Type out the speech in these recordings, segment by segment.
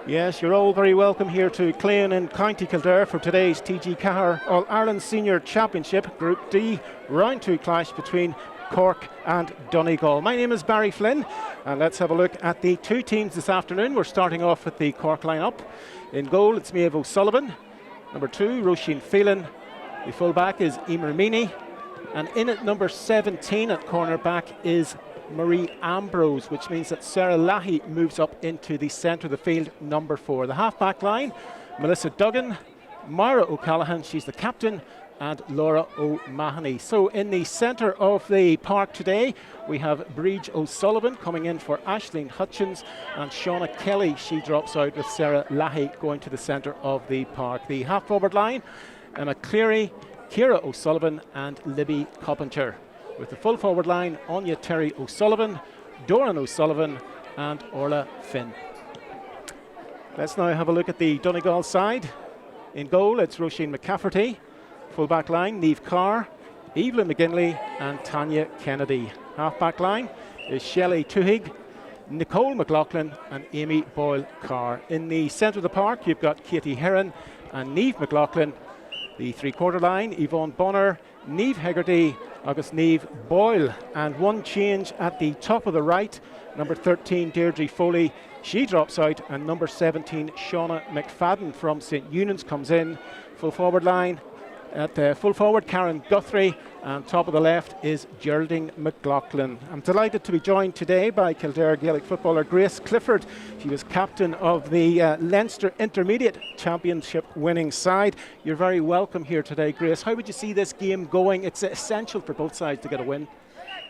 Yes, you're all very welcome here to Clane in County Kildare for today's TG4 All-Ireland Senior Championship Group D Round 2 clash between Cork and Donegal. My name is Barry Flynn, and let's have a look at the two teams this afternoon. We're starting off with the Cork line-up. In goal, it's Maeve O'Sullivan. Number 2, Roisin Phelan. The full-back is Emer Meany. And in at number 17 at corner-back is Marie Ambrose, which means that Sarah Lahey moves up into the centre of the field, number 4. The half-back line, Melissa Duggan, Myra O'Callaghan, she's the captain, and Laura O'Mahony. So in the centre of the park today, we have Bríd O'Sullivan coming in for Aisling Hutchins, and Shauna Kelly, she drops out with Sarah Lahey going to the centre of the park. The half-forward line, Emma Cleary, Ciara O'Sullivan and Libby Coppinger. With the full forward line, Anya Terry O'Sullivan, Doran O'Sullivan and Orla Finn. Let's now have a look at the Donegal side. In goal, it's Roisin McCafferty. Full back line, Niamh Carr, Evelyn McGinley and Tanya Kennedy. Half back line is Shelley Tuhig, Nicole McLaughlin and Amy Boyle-Carr. In the centre of the park, you've got Katie Heron and Niamh McLaughlin. The three-quarter line, Yvonne Bonner, Niamh Hegarty, August Niamh Boyle. And one change at the top of the right, number 13, Deirdre Foley, she drops out, and number 17, Shauna McFadden from St Eunan's comes in. Full forward line, at full forward, Karen Guthrie, and top of the left is Geraldine McLaughlin. I'm delighted to be joined today by Kildare Gaelic footballer Grace Clifford. She was captain of the Leinster Intermediate Championship winning side. You're very welcome here today, Grace. How would you see this game going? It's essential for both sides to get a win.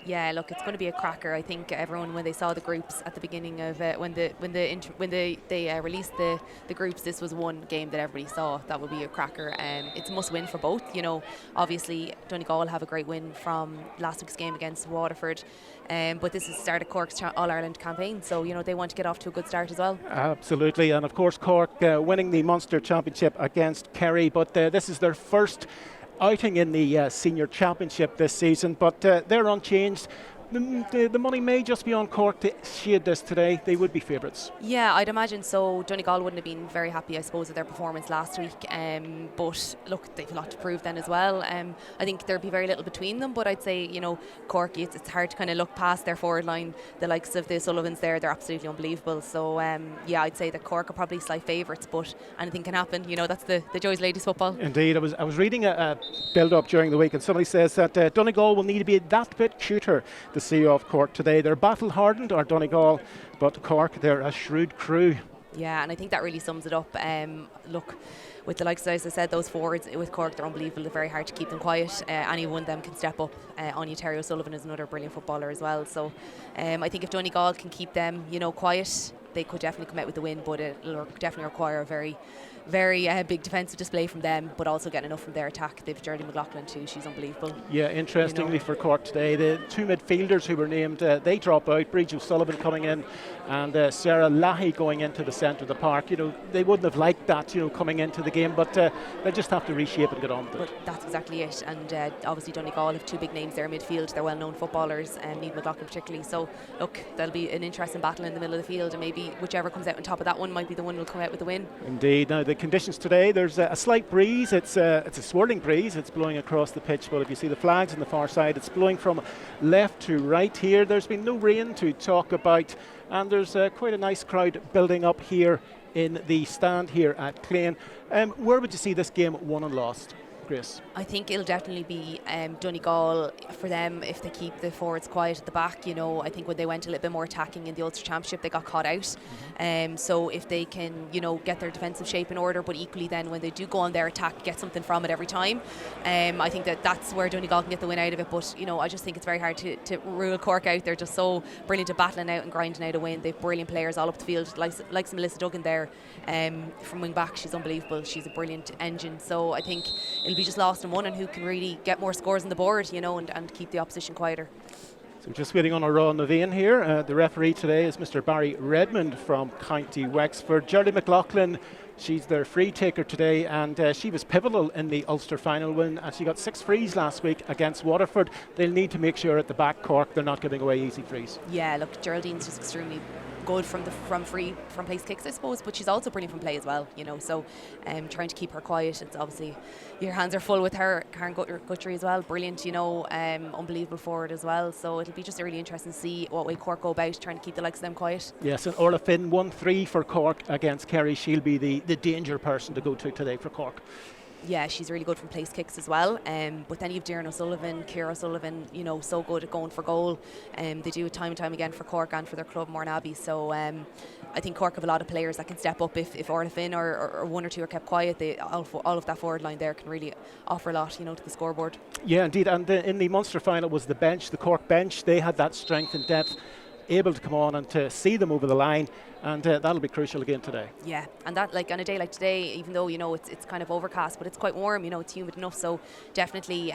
Yeah, look, it's going to be a cracker. I think everyone, when they saw the groups at the beginning of when they released the groups, this was one game that everybody saw that would be a cracker. It's a must-win for both. You know, obviously Donegal have a great win from last week's game against Waterford, but this is the start of Cork's All-Ireland campaign, so you know they want to get off to a good start as well. Absolutely, and of course Cork winning the Munster Championship against Kerry, but this is their first outing in the senior championship this season, but they're unchanged. The money may just be on Cork to shade this today. They would be favourites. Yeah, I'd imagine so. Donegal wouldn't have been very happy, I suppose, with their performance last week. But look, they've a lot to prove then as well. I think there'd be very little between them, but I'd say, you know, Cork, it's hard to kind of look past their forward line. The likes of the Sullivans there, they're absolutely unbelievable. So, yeah, I'd say that Cork are probably slight favourites, but anything can happen. You know, that's the joys of ladies football. Indeed. I was reading a build-up during the week, and somebody says that Donegal will need to be that bit cuter to see off Cork today. They're battle-hardened, or Donegal, but Cork, they're a shrewd crew. Yeah, and I think that really sums it up. Look, with the likes, as I said, those forwards with Cork, they're unbelievable. They're very hard to keep them quiet. Any one of them can step up. Anya Terry O'Sullivan is another brilliant footballer as well. So I think if Donegal can keep them, you know, quiet, they could definitely come out with the win, but it'll definitely require a very big defensive display from them, but also getting enough from their attack. They've Geraldine McLaughlin too, she's unbelievable. Yeah, interestingly, you know, for Cork today, the two midfielders who were named, they drop out. Bríd O'Sullivan coming in and Sarah Lahey going into the centre of the park. You know, they wouldn't have liked that, you know, coming into the game, but they just have to reshape and get on with it. But that's exactly it, and obviously Donegal have two big names there in midfield. They're well-known footballers, and Niamh McLaughlin particularly. So look, there'll be an interesting battle in the middle of the field, and maybe whichever comes out on top of that one might be the one who will come out with the win. Indeed. Now the conditions today, there's a slight breeze. It's a swirling breeze. It's blowing across the pitch, but if you see the flags on the far side, it's blowing from left to right here. There's been no rain to talk about, and there's quite a nice crowd building up here in the stand here at Clane. Where would you see this game won and lost, Grace? I think it'll definitely be Donegal for them if they keep the forwards quiet at the back. You know, I think when they went a little bit more attacking in the Ulster Championship, they got caught out. So if they can, you know, get their defensive shape in order, but equally then when they do go on their attack, get something from it every time. I think that's where Donegal can get the win out of it. But you know, I just think it's very hard to rule Cork out. They're just so brilliant at battling out and grinding out a win. They've brilliant players all up the field, like Melissa Duggan there from wing back. She's unbelievable. She's a brilliant engine. So I think it'll be just lost in one, and who can really get more scores on the board, you know, and keep the opposition quieter. So just waiting on a Raw Naveen here. The referee today is Mr. Barry Redmond from County Wexford. Geraldine McLaughlin, she's their free taker today, and she was pivotal in the Ulster final win, and she got 6 frees last week against Waterford. They'll need to make sure at the back, Cork, they're not giving away easy frees. Yeah, look, Geraldine's just extremely good from place kicks, I suppose, but she's also brilliant from play as well, so trying to keep her quiet. It's obviously your hands are full with her. Karen Guthrie as well, brilliant, unbelievable forward as well, so it'll be just really interesting to see what way Cork go about trying to keep the likes of them quiet. Yes, and Orla Finn 1-3 for Cork against Kerry. She'll be the danger person to go to today for Cork. Yeah, she's really good from place kicks as well. But then you've Darren O'Sullivan, Ciara O'Sullivan, so good at going for goal. They do it time and time again for Cork and for their club, Mourneabbey. So I think Cork have a lot of players that can step up if Orla Finn or one or two are kept quiet. All of that forward line there can really offer a lot, to the scoreboard. Yeah, indeed. And in the Munster final was the bench, the Cork bench. They had that strength and depth, able to come on and to see them over the line, and that'll be crucial again today. Yeah, and that, like, on a day like today, even though it's kind of overcast, but it's quite warm, it's humid enough, so definitely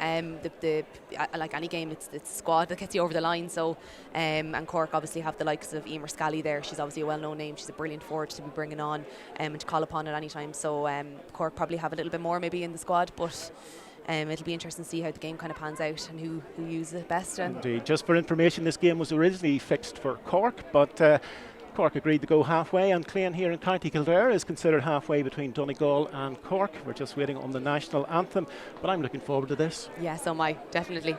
like any game, it's squad that gets you over the line. So and Cork obviously have the likes of Emer Scally there. She's obviously a well-known name. She's a brilliant forward to be bringing on and to call upon at any time. So Cork probably have a little bit more maybe in the squad, but it'll be interesting to see how the game kind of pans out and who uses it best. Indeed. Just for information, this game was originally fixed for Cork, but Cork agreed to go halfway, and Clane here in County Kildare is considered halfway between Donegal and Cork. We're just waiting on the national anthem, but I'm looking forward to this. Yeah, so am I, definitely.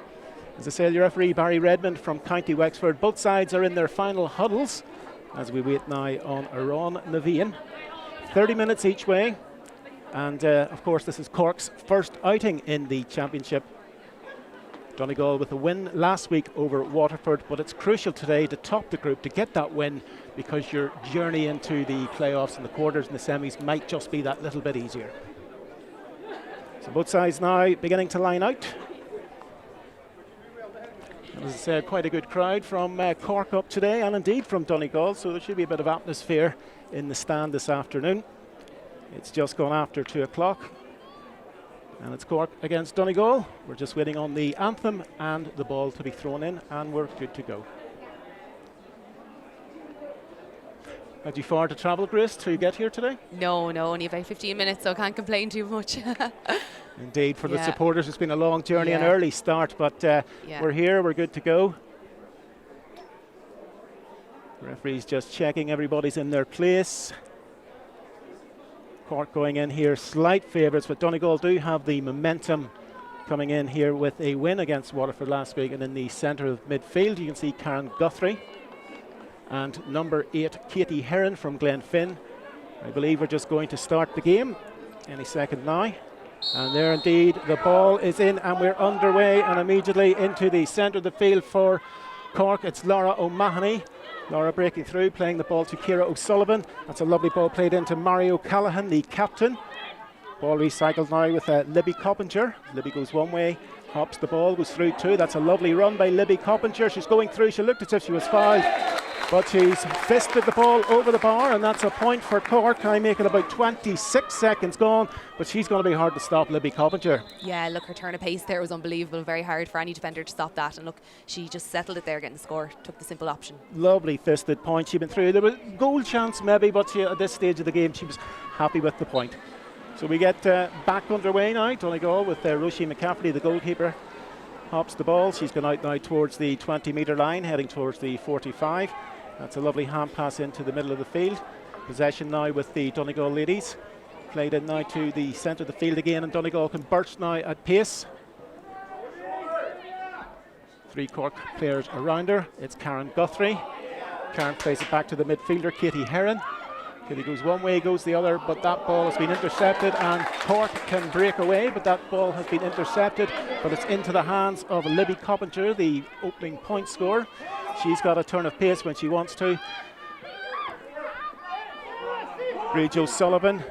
As I said, your referee Barry Redmond from County Wexford. Both sides are in their final huddles as we wait now on Aran Naveen. 30 minutes each way. And of course, this is Cork's first outing in the championship. Donegal with a win last week over Waterford, but it's crucial today to top the group, to get that win, because your journey into the playoffs and the quarters and the semis might just be that little bit easier. So both sides now beginning to line out. As I said, quite a good crowd from Cork up today, and indeed from Donegal, so there should be a bit of atmosphere in the stand this afternoon. It's just gone after 2 o'clock, and it's Cork against Donegal. We're just waiting on the anthem and the ball to be thrown in, and we're good to go. Had you far to travel, Grace, to get here today? No, only about 15 minutes, so I can't complain too much. Indeed, for the supporters, it's been a long journey, an early start, but we're here, we're good to go. The referee's just checking everybody's in their place. Cork going in here slight favourites, but Donegal do have the momentum coming in here with a win against Waterford last week. And in the centre of midfield you can see Karen Guthrie and number 8 Katie Heron from Glenfin. I believe we're just going to start the game any second now, and there indeed the ball is in and we're underway, and immediately into the centre of the field for Cork it's Laura O'Mahony. Laura breaking through, playing the ball to Ciara O'Sullivan. That's a lovely ball played into Mario Callahan, the captain. Ball recycled now with Libby Coppinger. Libby goes one way, hops the ball, goes through two. That's a lovely run by Libby Coppinger. She's going through. She looked as if she was fouled, but she's fisted the ball over the bar, and that's a point for Cork. I make it about 26 seconds gone, but she's going to be hard to stop, Libby Coppinger. Yeah, look, her turn of pace there was unbelievable. Very hard for any defender to stop that, and look, she just settled it there, getting the score, took the simple option. Lovely fisted point. She'd been through. There was goal chance maybe, but at this stage of the game she was happy with the point. So we get back underway now. Donegal with Roisin McCafferty, the goalkeeper, hops the ball. She's gone out now towards the 20-metre line, heading towards the 45. That's a lovely hand pass into the middle of the field. Possession now with the Donegal ladies. Played in now to the centre of the field again, and Donegal can burst now at pace. 3 Cork players around her. It's Karen Guthrie. Karen plays it back to the midfielder, Katie Heron. Katie goes one way, goes the other, but that ball has been intercepted, and Cork can break away, but that ball has been intercepted, but it's into the hands of Libby Coppinger, the opening point scorer. She's got a turn of pace when she wants to. Bridge O'Sullivan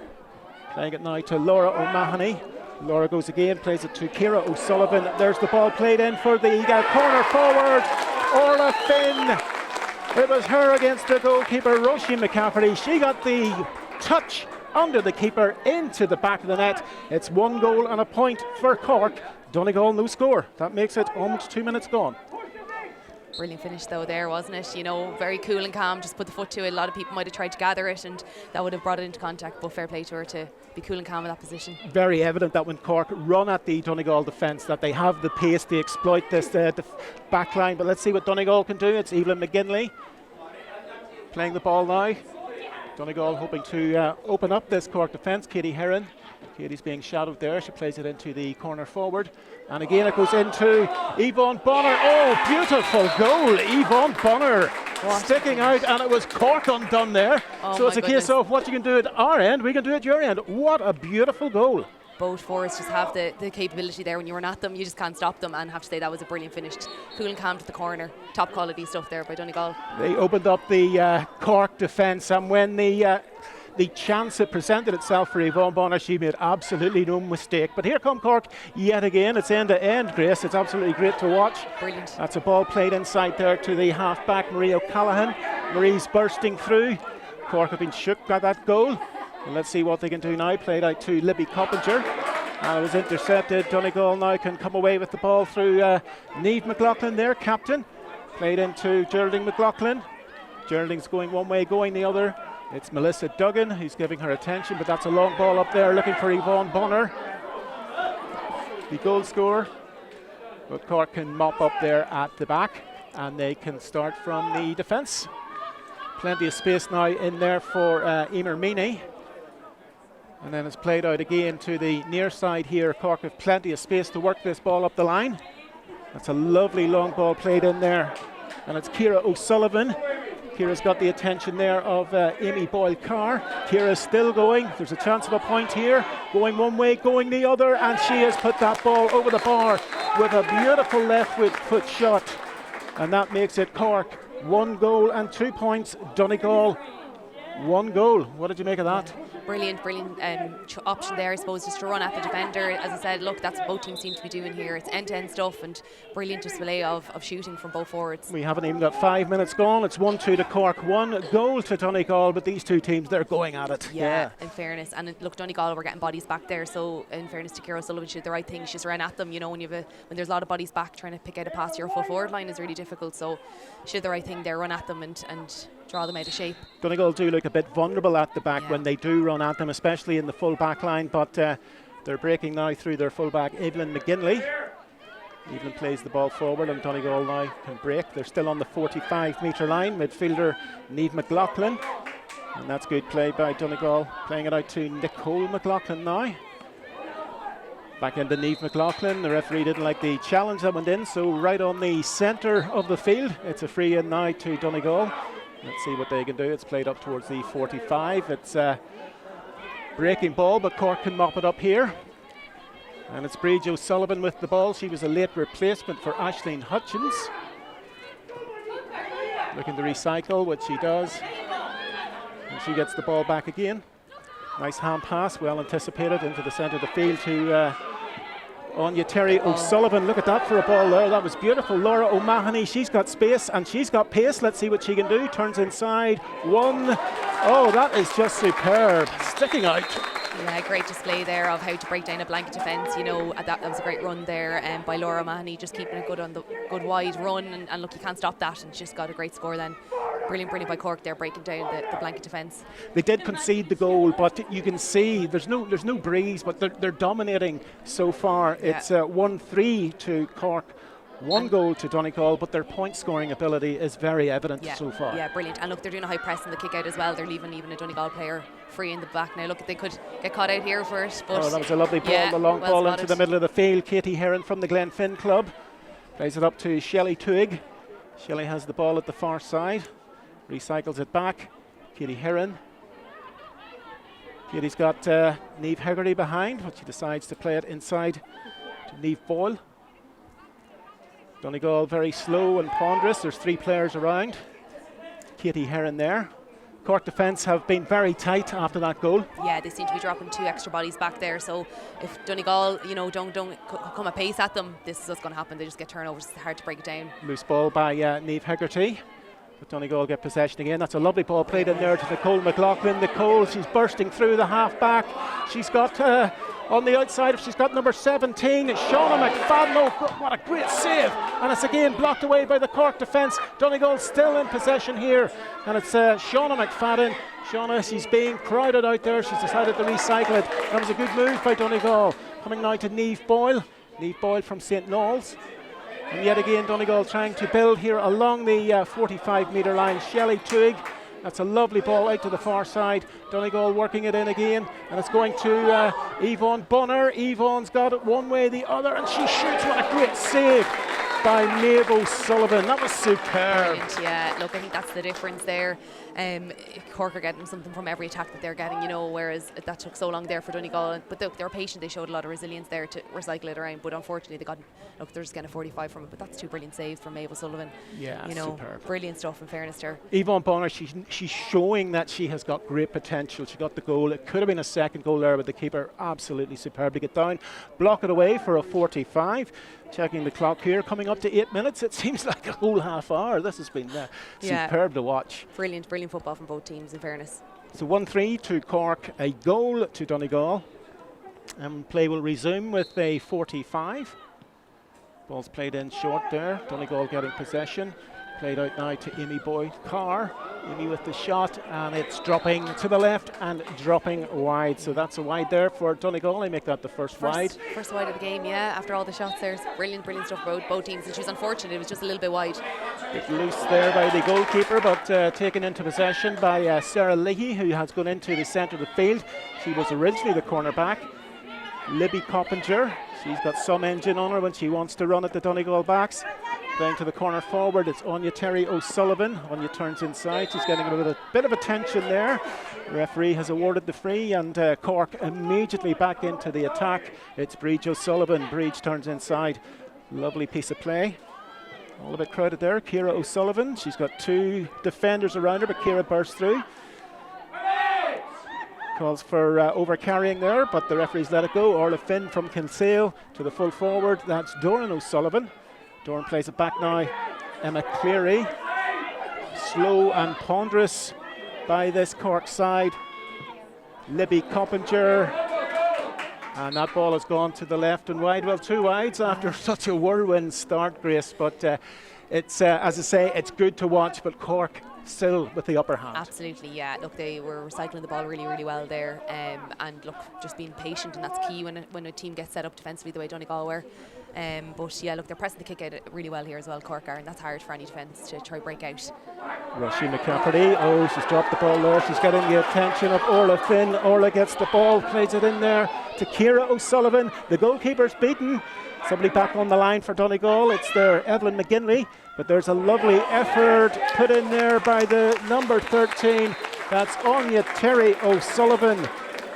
playing it now to Laura O'Mahony. Laura goes again, plays it to Ciara O'Sullivan. There's the ball played in for the corner forward, Orla Finn. It was her against the goalkeeper, Roisin McCafferty. She got the touch under the keeper into the back of the net. It's 1 goal and a point for Cork. Donegal no score. That makes it almost 2 minutes gone. Brilliant finish though there, wasn't it? Very cool and calm, just put the foot to it. A lot of people might have tried to gather it and that would have brought it into contact, but fair play to her to be cool and calm in that position. Very evident that when Cork run at the Donegal defence that they have the pace to exploit this back line, but let's see what Donegal can do. It's Evelyn McGinley playing the ball now. Donegal hoping to open up this Cork defence. Katie Heron. Katie's being shadowed there. She plays it into the corner forward. And again it goes into Yvonne Bonner. Oh, beautiful goal. Yvonne Bonner sticking out, and it was Cork undone there. So it's a case of what you can do at our end, we can do at your end. What a beautiful goal. Both forwards just have the capability there. When you run at them, you just can't stop them, and have to say that was a brilliant finish. Cool and calm to the corner. Top quality stuff there by Donegal. They opened up the Cork defence, and when the chance it presented itself for Yvonne Bonner, she made absolutely no mistake. But here come Cork yet again. It's end to end, Grace. It's absolutely great to watch. Brilliant. That's a ball played inside there to the half-back, Marie O'Callaghan. Marie's bursting through. Cork have been shook by that goal. And let's see what they can do now. Played out to Libby Coppinger. And it was intercepted. Donegal now can come away with the ball through Niamh McLaughlin there, captain. Played into Geraldine McLaughlin. Geraldine's going one way, going the other. It's Melissa Duggan who's giving her attention, but that's a long ball up there looking for Yvonne Bonner, the goal scorer. But Cork can mop up there at the back, and they can start from the defence. Plenty of space now in there for Emer Meany. And then it's played out again to the near side here. Cork have plenty of space to work this ball up the line. That's a lovely long ball played in there. And it's Ciara O'Sullivan. Ciara's got the attention there of Amy Boyle-Carr. Ciara's still going. There's a chance of a point here. Going one way, going the other. And she has put that ball over the bar with a beautiful left foot shot. And that makes it Cork 1 goal and 2 points. Donegal 1 goal. What did you make of that? Brilliant option there, I suppose, just to run at the defender. As I said, look, that's what both teams seem to be doing here. It's end-to-end stuff and brilliant display of shooting from both forwards. We haven't even got 5 minutes gone. It's 1-2 to Cork, 1 goal to Donegal, but these two teams, they're going at it. Yeah. In fairness. And look, Donegal were getting bodies back there, so in fairness to Ciara O'Sullivan, she did the right thing. She just ran at them. You know, when there's a lot of bodies back, trying to pick out a pass to your full forward line is really difficult. So she did the right thing there, run at them and draw them out of shape. Donegal do look a bit vulnerable at the back when they do run at them, especially in the full back line, but they're breaking now through their full back, Evelyn McGinley. Evelyn plays the ball forward and Donegal now can break. They're still on the 45-metre line. Midfielder Niamh McLaughlin, and that's good play by Donegal, playing it out to Nicole McLaughlin now. Back into Niamh McLaughlin. The referee didn't like the challenge that went in, so right on the centre of the field, it's a free in now to Donegal. Let's see what they can do. It's played up towards the 45. It's a breaking ball, but Cork can mop it up here. And it's Bridge O'Sullivan with the ball. She was a late replacement for Aisling Hutchins. Looking to recycle, which she does. And she gets the ball back again. Nice hand pass, well anticipated, into the centre of the field to Anya Terry O'Sullivan. Look at that for a ball there. That was beautiful. Laura O'Mahony, she's got space and she's got pace. Let's see what she can do. Turns inside. 1. Oh, that is just superb. Sticking out. Yeah, great display there of how to break down a blanket defence. You know, that was a great run there by Laura O'Mahony, just keeping it good on the good wide run. And look, you can't stop that. And just got a great score then. Brilliant by Cork there, breaking down the blanket defence. They did concede the goal, but you can see there's no breeze, but they're dominating so far. Yeah. It's 1-3 to Cork, 1 goal to Donegal, but their point scoring ability is very evident so far. Yeah, brilliant. And look, they're doing a high press in the kick out as well. They're leaving even a Donegal player free in the back. Now look, they could get caught out here for it, but that was a lovely ball, the long ball into the middle of the field. Katie Heron from the Glenfin club plays it up to Shelley Twig. Shelley has the ball at the far side. Recycles it back. Katie Heron. Katie's got Niamh Hegarty behind, but she decides to play it inside to Niamh Boyle. Donegal very slow and ponderous. There's 3 players around. Katie Heron there. Cork defence have been very tight after that goal. Yeah, they seem to be dropping 2 extra bodies back there. So if Donegal, don't come at pace at them, this is what's going to happen. They just get turnovers. It's hard to break it down. Loose ball by Niamh Hegarty. But Donegal get possession again. That's a lovely ball played in there to Nicole McLaughlin. Nicole, she's bursting through the half-back. She's got, on the outside, she's got number 17, Shauna McFadden. Oh, what a great save. And it's again blocked away by the Cork defence. Donegal still in possession here. And it's Shauna McFadden. Shauna, she's being crowded out there. She's decided to recycle it. That was a good move by Donegal. Coming now to Niamh Boyle. Niamh Boyle from St. Knowles. And yet again, Donegal trying to build here along the 45-metre line. Shelley Twig That's a lovely ball out to the far side. Donegal working it in again, and it's going to Yvonne Bonner. Yvonne's got it one way, the other, and she shoots. What a great save by Maeve O'Sullivan. That was superb. Brilliant, yeah. Look, I think that's the difference there. Cork are getting something from every attack that they're getting, you know, whereas that took so long there for Donegal. But they were patient. They showed a lot of resilience there to recycle it around. But unfortunately, they're just getting a 45 from it. But that's 2 brilliant saves from Maeve O'Sullivan. Yeah, you know, superb. Brilliant stuff in fairness to her. Yvonne Bonner, she's showing that she has got great potential. She got the goal. It could have been a second goal there, but the keeper absolutely superb to get down, block it away for a 45. Checking the clock here, coming up to 8 minutes. It seems like a whole half hour. This has been superb to watch. Brilliant football from both teams, in fairness. So 1-3 to Cork, a goal to Donegal. And play will resume with a 45. Ball's played in short there. Donegal getting possession. Played out now to Amy Boyd Carr. Amy with the shot, and it's dropping to the left and dropping wide. So that's a wide there for Donegal. They make that the first wide. First wide of the game, yeah. After all the shots, there's brilliant stuff for both teams. And she was unfortunate; it was just a little bit wide. Bit loose there by the goalkeeper, but taken into possession by Sarah Leahy, who has gone into the centre of the field. She was originally the cornerback. Libby Coppinger. She's got some engine on her when she wants to run at the Donegal backs. Down to the corner forward, it's Anya Terry O'Sullivan. Anya turns inside, she's getting a bit of attention there. The referee has awarded the free, and Cork immediately back into the attack. It's Breach O'Sullivan. Breach turns inside. Lovely piece of play. All a bit crowded there. Ciara O'Sullivan, she's got 2 defenders around her, but Ciara bursts through. Calls for over-carrying there, but the referee's let it go. Orla Finn from Kinsale to the full forward. That's Doran O'Sullivan. Doran plays it back now. Emma Cleary. Slow and ponderous by this Cork side. Libby Coppinger. And that ball has gone to the left and wide. Well, 2 wides after such a whirlwind start, Grace. But it's, as I say, it's good to watch, but Cork still with the upper hand. Absolutely, yeah. Look, they were recycling the ball really well there, and look, just being patient, and that's key when a team gets set up defensively the way Donegal were. But yeah, look, they're pressing the kick out really well here as well, Cork are, and that's hard for any defence to try break out. Roisin McCafferty, she's dropped the ball there. She's getting the attention of Orla Finn. Orla gets the ball, plays it in there to Ciara O'Sullivan. The goalkeeper's beaten. Somebody back on the line for Donegal. It's there, Evelyn McGinley. But there's a lovely effort put in there by the number 13. That's Anya Terry O'Sullivan.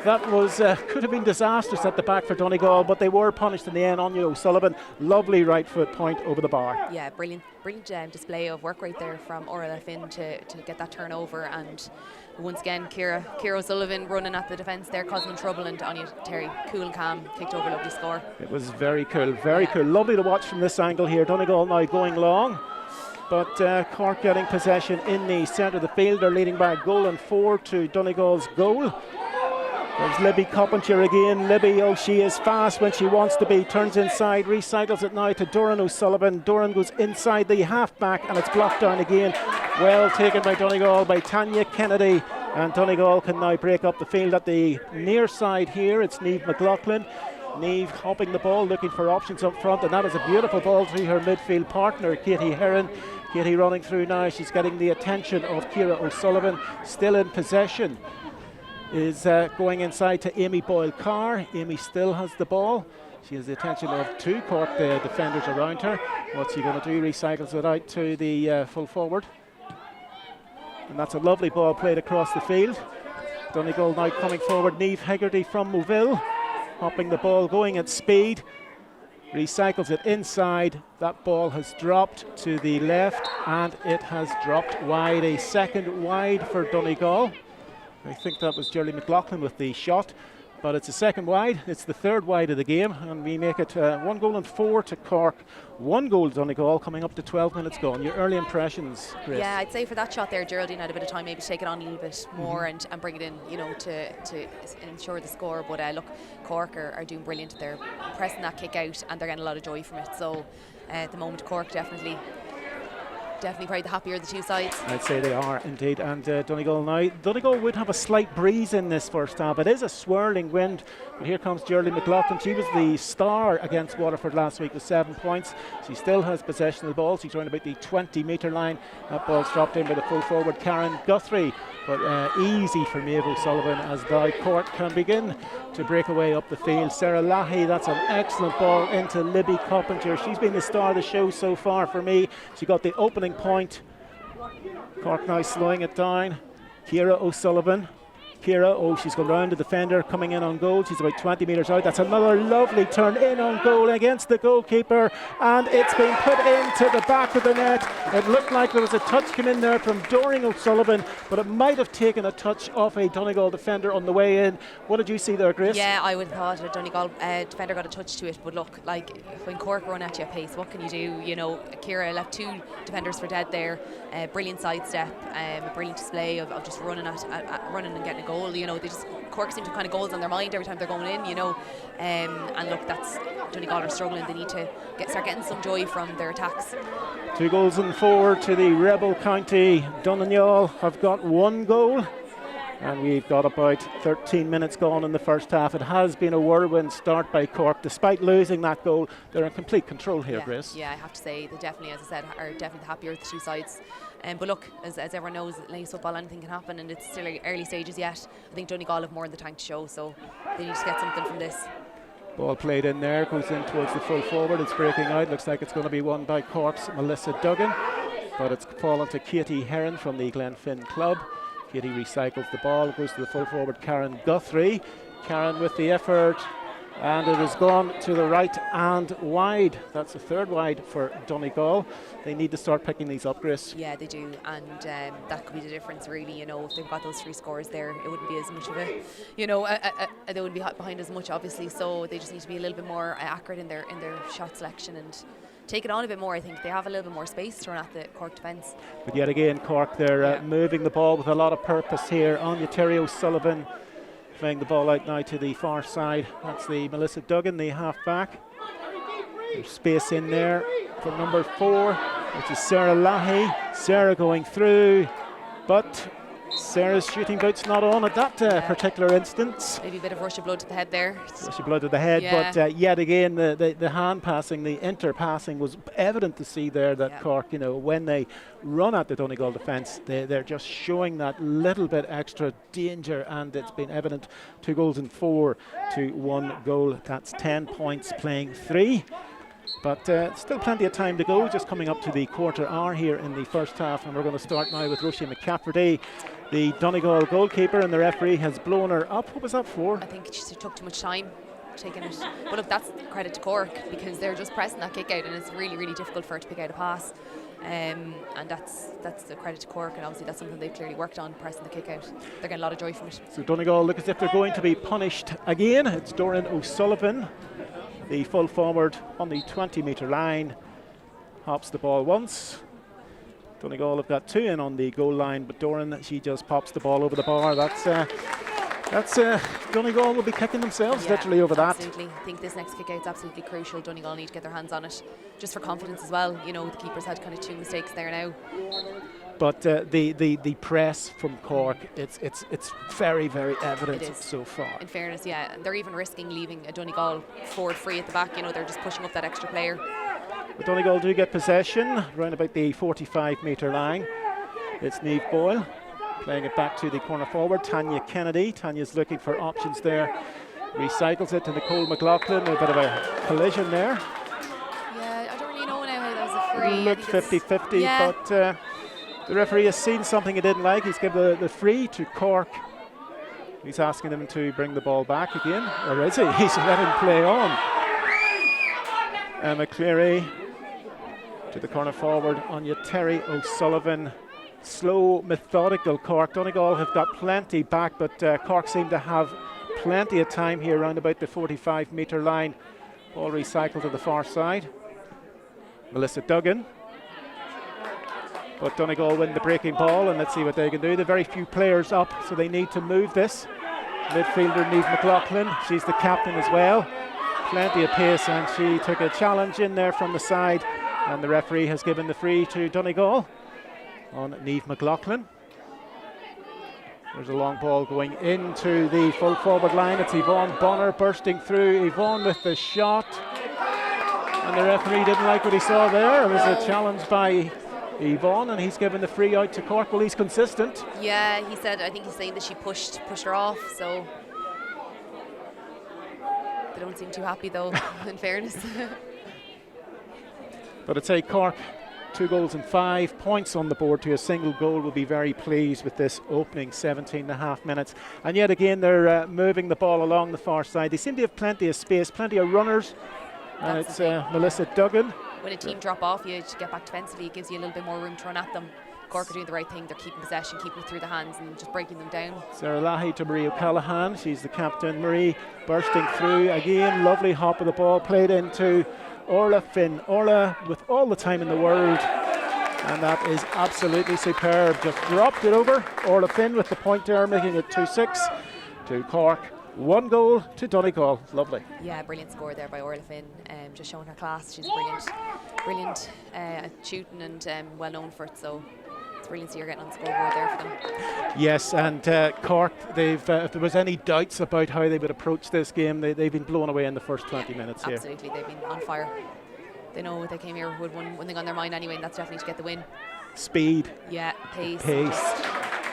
That was could have been disastrous at the back for Donegal, but they were punished in the end. Anya O'Sullivan, lovely right foot point over the bar. Yeah, brilliant display of work right there from Orla Finn to get that turnover, and once again Ciara O'Sullivan running at the defence there, causing them trouble, and Anya Terry, cool and calm, kicked over, lovely score. It was very cool, cool. Lovely to watch from this angle here. Donegal now going long, but Cork getting possession in the centre of the field. They're leading by a goal and 4 to Donegal's goal. There's Libby Coppinger again. Libby, she is fast when she wants to be. Turns inside, recycles it now to Doran O'Sullivan. Doran goes inside the half-back, and it's blocked down again. Well taken by Donegal, by Tanya Kennedy. And Donegal can now break up the field at the near side here. It's Niamh McLaughlin. Niamh hopping the ball, looking for options up front, and that is a beautiful ball to her midfield partner, Katie Heron. Katie running through now. She's getting the attention of Ciara O'Sullivan, still in possession. Is going inside to Amy Boyle Carr. Amy still has the ball. She has the attention of 2 Cork defenders around her. What's she going to do? Recycles it out to the full forward. And that's a lovely ball played across the field. Donegal now coming forward. Niamh Hegarty from Moville. Hopping the ball, going at speed. Recycles it inside. That ball has dropped to the left, and it has dropped wide. A second wide for Donegal. I think that was Jerry McLaughlin with the shot, but it's a second wide. It's the 3rd wide of the game, and we make it 1 goal and 4 to Cork. 1 goal Donegal, coming up to 12 minutes gone. Your early impressions, Grace? Yeah, I'd say for that shot there, Geraldine had a bit of time maybe to take it on a little bit more and bring it in, you know, to ensure the score. But look, Cork are doing brilliant. They're pressing that kick out, and they're getting a lot of joy from it. So at the moment, Cork definitely definitely probably the happier of the two sides. I'd say they are indeed. And Donegal now. Donegal would have a slight breeze in this first half. It is a swirling wind. But here comes Geraldine McLaughlin. She was the star against Waterford last week with 7 points. She still has possession of the ball. She's around about the 20-metre line. That ball's dropped in by the full forward Karen Guthrie. But easy for Maeve O'Sullivan as now Cork can begin to break away up the field. Sarah Lahey, that's an excellent ball into Libby Coppinger. She's been the star of the show so far for me. She got the opening point. Cork now slowing it down. Ciara O'Sullivan. Ciara, she's gone round the defender, coming in on goal. She's about 20 metres out. That's another lovely turn in on goal against the goalkeeper, and it's been put into the back of the net. It looked like there was a touch come in there from Doreen O'Sullivan, but it might have taken a touch off a Donegal defender on the way in. What did you see there, Grace? Yeah, I would have thought a Donegal defender got a touch to it, but look, like when Cork run at you at pace, what can you do? You know, Ciara left 2 defenders for dead there. Brilliant sidestep, a brilliant display of just running and getting a goal. You know, Cork seem to have kind of goals on their mind every time they're going in, you know. And look, that's Donegal are struggling. They need to start getting some joy from their attacks. 2 goals and 4 to the rebel county. Donegal have got 1 goal. And we've got about 13 minutes gone in the first half. It has been a whirlwind start by Cork. Despite losing that goal, they're in complete control here, Grace. Yeah, I have to say, they definitely, as I said, are definitely the happier of the two sides. But look, as everyone knows, ladies football, anything can happen, and it's still early stages yet. I think Donegal have more in the tank to show, so they need to get something from this. Ball played in there, goes in towards the full forward. It's breaking out. Looks like it's going to be won by Cork's Melissa Duggan. But it's fallen to Katie Heron from the Glenfin club. Katie recycles the ball, goes to the full forward Karen Guthrie. Karen with the effort, and it has gone to the right and wide. That's a 3rd wide for Donegal. They need to start picking these up, Grace. Yeah, they do, and that could be the difference, really. You know, if they've got those 3 scores there, it wouldn't be as much of a, you know, they wouldn't be behind as much, obviously. So they just need to be a little bit more accurate in their shot selection and take it on a bit more. I think they have a little bit more space to run at the Cork defence. But yet again, Cork, they're moving the ball with a lot of purpose here. Anya Terry O'Sullivan playing the ball out now to the far side. That's the Melissa Duggan, the half-back. There's space in there for number 4, which is Sarah Lahey. Sarah going through, but Sarah's shooting boot's not on at that particular instance. Maybe a bit of rush of blood to the head there. Rush of blood to the head, but yet again the hand passing, the inter-passing was evident to see there that Cork, you know, when they run at the Donegal defence, they're just showing that little bit extra danger, and it's been evident. 2 goals and 4 to 1 goal. That's 10 points playing 3. But still plenty of time to go, just coming up to the quarter hour here in the first half, and we're going to start now with Roisin McCafferty, the Donegal goalkeeper, and the referee has blown her up. What was that for? I think she took too much time taking it. But look, that's credit to Cork, because they're just pressing that kick out, and it's really, really difficult for her to pick out a pass. And that's the credit to Cork, and obviously that's something they've clearly worked on, pressing the kick out. They're getting a lot of joy from it. So Donegal look as if they're going to be punished again. It's Doreen O'Sullivan, the full forward on the 20-metre line, hops the ball once. Donegal have got 2 in on the goal line, but Doran, she just pops the ball over the bar. That's Donegal will be kicking themselves literally over that. Absolutely. I think this next kick out is absolutely crucial. Donegal need to get their hands on it, just for confidence as well. You know, the keeper's had kind of 2 mistakes there now. But the press from Cork, it's very, very evident so far. In fairness, they're even risking leaving a Donegal forward free at the back. You know, they're just pushing up that extra player. But Donegal do get possession round about the 45-metre line. It's Niamh Boyle playing it back to the corner forward, Tanya Kennedy. Tanya's looking for options there. Recycles it to Nicole McLaughlin. A bit of a collision there. Yeah, I don't really know now how that was a free. Looked 50-50, but the referee has seen something he didn't like. He's given the free to Cork. He's asking them to bring the ball back again. Or is he? He's let him play on. Emma Cleary to the corner forward, Anya Terry O'Sullivan. Slow, methodical Cork. Donegal have got plenty back, but Cork seem to have plenty of time here around about the 45-metre line. Ball recycled to the far side. Melissa Duggan. But Donegal win the breaking ball, and let's see what they can do. There are very few players up, so they need to move this. Midfielder Niamh McLaughlin, she's the captain as well. Plenty of pace, and she took a challenge in there from the side And the referee has given the free to Donegal on Niamh McLaughlin. There's a long ball going into the full forward line. It's Yvonne Bonner bursting through. Yvonne with the shot. And the referee didn't like what he saw there. It was a challenge by Yvonne, and he's given the free out to Cork. Well, he's consistent. Yeah, he said, I think he's saying that she pushed her off, so they don't seem too happy though, in fairness. But I'd say Cork, 2 goals and 5 points on the board to a single goal, will be very pleased with this opening 17.5 minutes. And yet again, they're moving the ball along the far side. They seem to have plenty of space, plenty of runners. And it's Melissa Duggan. When a team drop off you to get back defensively, it gives you a little bit more room to run at them. Cork are doing the right thing. They're keeping possession, keeping it through the hands and just breaking them down. Sarah Lahey to Marie O'Callaghan. She's the captain. Marie bursting through. Again, lovely hop of the ball played into Orla Finn. Orla with all the time in the world. And that is absolutely superb. Just dropped it over. Orla Finn with the point there, making it 2-6 to Cork. 1 goal to Donegal. Lovely. Yeah, brilliant score there by Orla Finn. Just showing her class. She's brilliant at shooting and well known for it. So it's brilliant to see her getting on the scoreboard there for them. Yes, and Cork, they've if there was any doubts about how they would approach this game, they've been blown away in the first 20 minutes here. Absolutely, they've been on fire. They know they came here with one thing on their mind anyway, and that's definitely to get the win. Speed. Yeah, pace.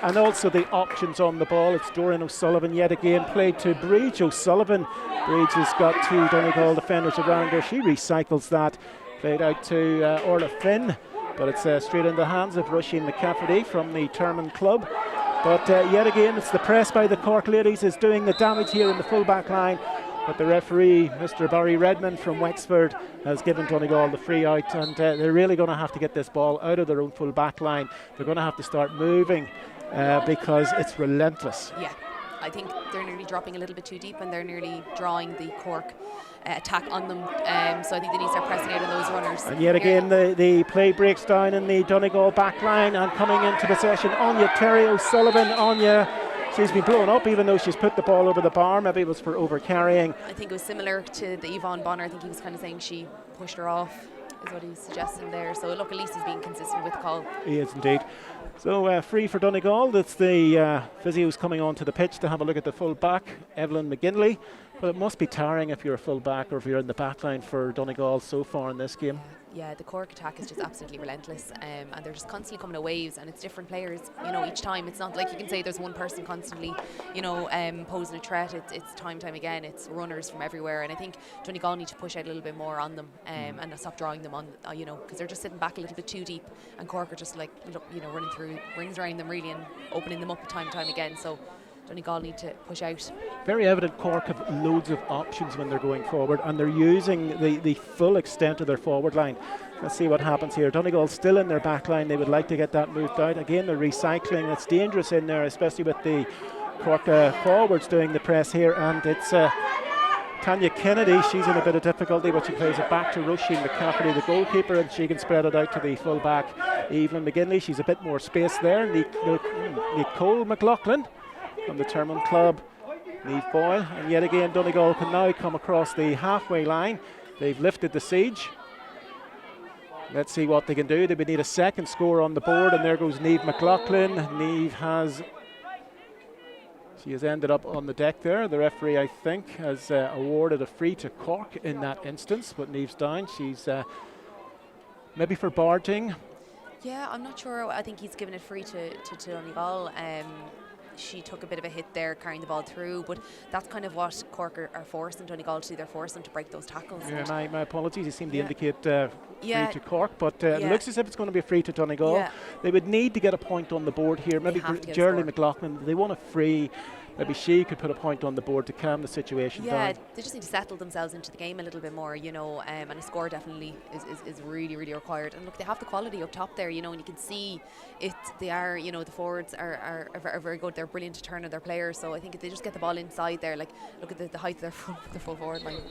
And also the options on the ball. It's Doreen O'Sullivan yet again, played to Breach O'Sullivan. Breach has got 2 Donegal defenders around her. She recycles that. Played out to Orla Finn, but it's straight in the hands of Roisin McCafferty from the Termon club. But yet again, it's the press by the Cork ladies is doing the damage here in the full back line. But the referee, Mr. Barry Redmond from Wexford, has given Donegal the free out, and they're really going to have to get this ball out of their own full back line. They're going to have to start moving because it's relentless. Yeah, I think they're nearly dropping a little bit too deep, and they're nearly drawing the Cork attack on them. So I think they need to start pressing out on those runners. And yet again, the play breaks down in the Donegal back line, and coming into possession, Anya Terry O'Sullivan. Anya, she's been blown up even though she's put the ball over the bar. Maybe it was for overcarrying. I think it was similar to the Yvonne Bonner. I think he was kind of saying she pushed her off, is what he was suggesting there. So look, at least he's being consistent with the call. He is indeed. So free for Donegal. That's the physios coming onto the pitch to have a look at the full back, Evelyn McGinley. But it must be tiring if you're a full back or if you're in the back line for Donegal so far in this game. Yeah, the Cork attack is just absolutely relentless, and they're just constantly coming to waves, and it's different players, you know, each time. It's not like you can say there's one person constantly, you know, posing a threat. It's time again. It's runners from everywhere, and I think Donegal need to push out a little bit more on them, and stop drawing them on, you know, because they're just sitting back a little bit too deep, and Cork are just like, you know, running through rings around them really and opening them up time and time again. So Donegal need to push out. Very evident Cork have loads of options when they're going forward, and they're using the full extent of their forward line. Let's see what happens here. Donegal still in their back line. They would like to get that moved out. Again, they're recycling. It's dangerous in there, especially with the Cork forwards doing the press here, and it's Tanya Kennedy. She's in a bit of difficulty, but she plays it back to Roisin McCafferty, the goalkeeper, and she can spread it out to the full back, Evelyn McGinley. She's a bit more space there. Nicole McLaughlin from the Termon club, Niamh Boyle, and yet again Donegal can now come across the halfway line. They've lifted the siege. Let's see what they can do. They would need a second score on the board, and there goes Niamh McLaughlin. Niamh has ended up on the deck there. The referee, I think, has awarded a free to Cork in that instance, but Niamh's down. She's maybe for barging. Yeah, I'm not sure. I think he's given it free to Donegal. She took a bit of a hit there carrying the ball through, but that's kind of what Cork are forcing Donegal to do. They're forcing them to break those tackles. Yeah, my apologies. You seem to indicate free to Cork, but it looks as if it's going to be a free to Donegal. Yeah. They would need to get a point on the board here. Maybe Geraldine McLaughlin, they want a free. Maybe she could put a point on the board to calm the situation down. Yeah, they just need to settle themselves into the game a little bit more, you know, and a score definitely is really, really required. And look, they have the quality up top there, you know, and you can see it. They are, you know, the forwards are very good. They're brilliant to turn on their players. So I think if they just get the ball inside there, like, look at the height of their full forward line.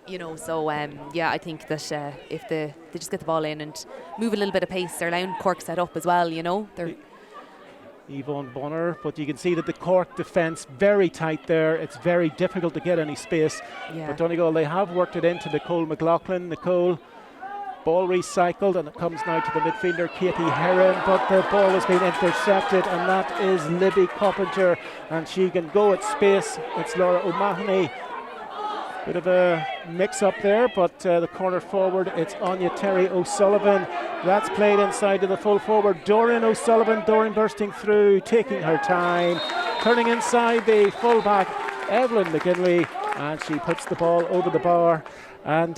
You know, so yeah, I think that if they just get the ball in and move a little bit of pace, they're allowing Cork set up as well, you know. They're Yvonne Bonner, but you can see that the Cork defence very tight there. It's very difficult to get any space. Yeah. But Donegal, they have worked it into Nicole McLaughlin. Nicole Ball recycled, and it comes now to the midfielder Katie Heron, but the ball has been intercepted, and that is Libby Coppinger, and she can go at space. It's Laura O'Mahony. Bit of a mix-up there, but the corner forward, it's Anya Terry O'Sullivan. That's played inside to the full forward, Doreen O'Sullivan. Doreen bursting through, taking her time, turning inside the full-back, Evelyn McGinley, and she puts the ball over the bar. And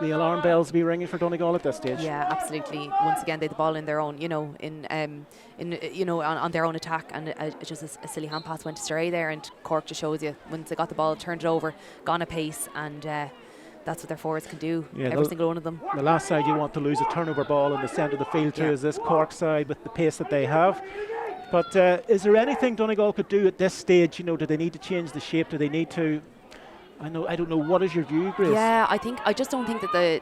the alarm bells be ringing for Donegal at this stage. Yeah, absolutely. Once again, they had the ball in their own, on their own attack, and just a silly hand pass went astray there. And Cork just shows you, once they got the ball, turned it over, gone a pace, and that's what their forwards can do. Yeah, every single one of them. The last side you want to lose a turnover ball in the centre of the field too, is this Cork side with the pace that they have. But is there anything Donegal could do at this stage? Do they need to change the shape? Do they need to? I don't know. What is your view, Grace? Yeah, I just don't think that the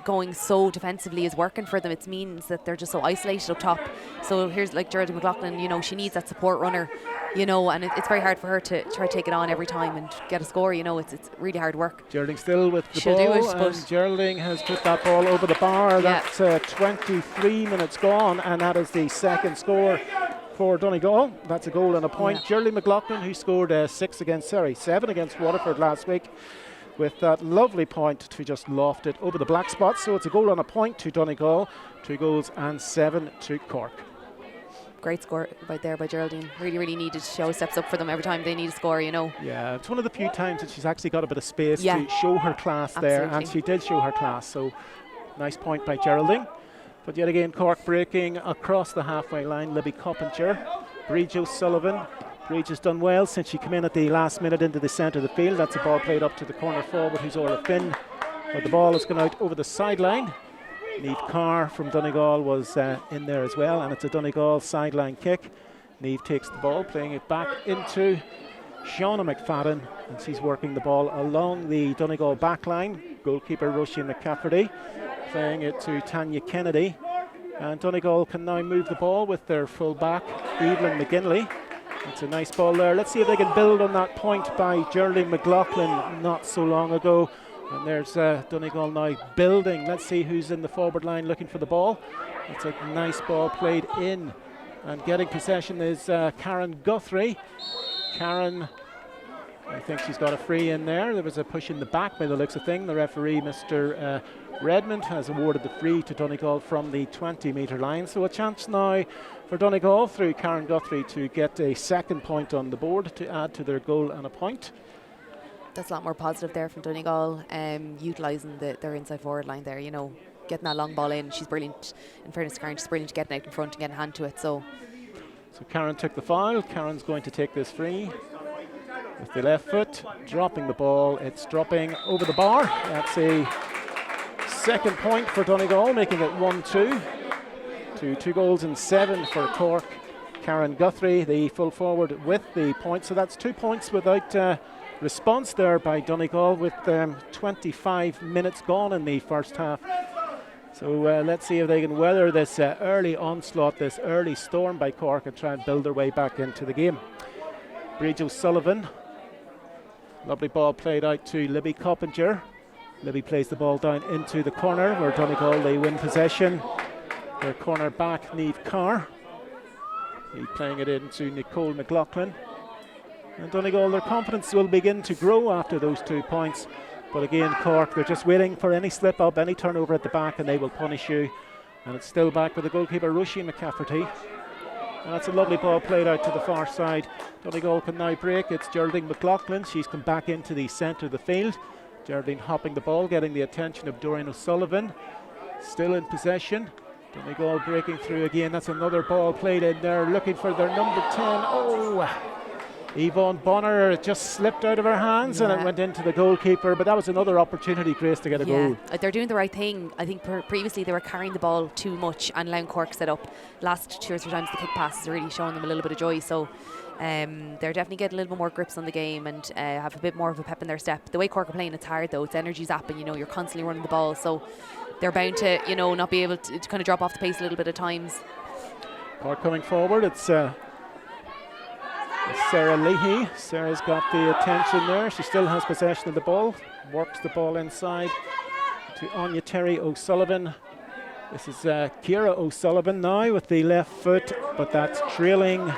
going so defensively is working for them. It means that they're just so isolated up top. So here's like Geraldine McLaughlin, she needs that support runner, and it's very hard for her to try to take it on every time and get a score. It's really hard work. Geraldine still with the She'll ball, do it, and Geraldine has put that ball over the bar. Yeah. That's 23 minutes gone, and that is the second score for Donegal. That's a goal and a point. Yeah. Geraldine McLaughlin, who scored 7 against Waterford last week, with that lovely point to just loft it over the black spot. So it's a goal and a point to Donegal, 2 goals and 7 to Cork. Great score right there by Geraldine. Really, really needed to show steps up for them every time they need a score, Yeah, it's one of the few times that she's actually got a bit of space Yeah. to show her class there, and Absolutely. she did show her class. So nice point by Geraldine. But yet again, Cork breaking across the halfway line. Libby Coppinger, Bridge O'Sullivan. Bridge has done well since she came in at the last minute into the centre of the field. That's a ball played up to the corner forward, who's Orla Finn. But the ball has gone out over the sideline. Niamh Carr from Donegal was in there as well, and it's a Donegal sideline kick. Niamh takes the ball, playing it back into Shauna McFadden, and she's working the ball along the Donegal backline. Goalkeeper Roisin McCafferty playing it to Tanya Kennedy, and Donegal can now move the ball with their full back Evelyn McGinley. It's a nice ball there. Let's see if they can build on that point by Geraldine McLaughlin not so long ago. And there's Donegal now building. Let's see who's in the forward line looking for the ball. It's a nice ball played in, and getting possession is Karen Guthrie. Karen, I think she's got a free in there. There was a push in the back by the looks of things. The referee, Mr. Redmond, has awarded the free to Donegal from the 20-metre line. So a chance now for Donegal through Karen Guthrie to get a second point on the board to add to their goal and a point. That's a lot more positive there from Donegal, utilising their inside forward line there, getting that long ball in. She's brilliant. In fairness to Karen, she's brilliant getting out in front and getting a hand to it. So Karen took the foul. Karen's going to take this free with the left foot, dropping the ball. It's dropping over the bar. That's a second point for Donegal, making it 1-2 to 2 goals and 7 for Cork. Karen Guthrie, the full forward, with the point. So that's 2 points without response there by Donegal, with 25 minutes gone in the first half. So let's see if they can weather this early onslaught, this early storm by Cork, and try and build their way back into the game. Bridge O'Sullivan, lovely ball played out to Libby Coppinger. Libby plays the ball down into the corner, where Donegal, they win possession. Their corner back, Niamh Carr. He's playing it into Nicole McLaughlin. And Donegal, their confidence will begin to grow after those 2 points. But again, Cork, they're just waiting for any slip up, any turnover at the back, and they will punish you. And it's still back with the goalkeeper, Roisin McCafferty. And that's a lovely ball played out to the far side. Donegal can now break. It's Geraldine McLaughlin. She's come back into the centre of the field. Geraldine hopping the ball, getting the attention of Doreen O'Sullivan. Still in possession. Donegal breaking through again. That's another ball played in there, looking for their number 10. Oh! Yvonne Bonner just slipped out of her hands, and it went into the goalkeeper, but that was another opportunity, Grace, to get a goal. They're doing the right thing. I think previously they were carrying the ball too much and allowing Cork set up. Last 2 or 3 times the kick passes are really showing them a little bit of joy. So they're definitely getting a little bit more grips on the game and have a bit more of a pep in their step. The way Cork are playing, it's hard though. It's energy zapping, you're constantly running the ball. So they're bound to, not be able to kind of drop off the pace a little bit at times. Cork coming forward, it's Sarah Leahy. Sarah's got the attention there. She still has possession of the ball. Works the ball inside to Anya Terry O'Sullivan. This is Ciara O'Sullivan now with the left foot, but that's trailing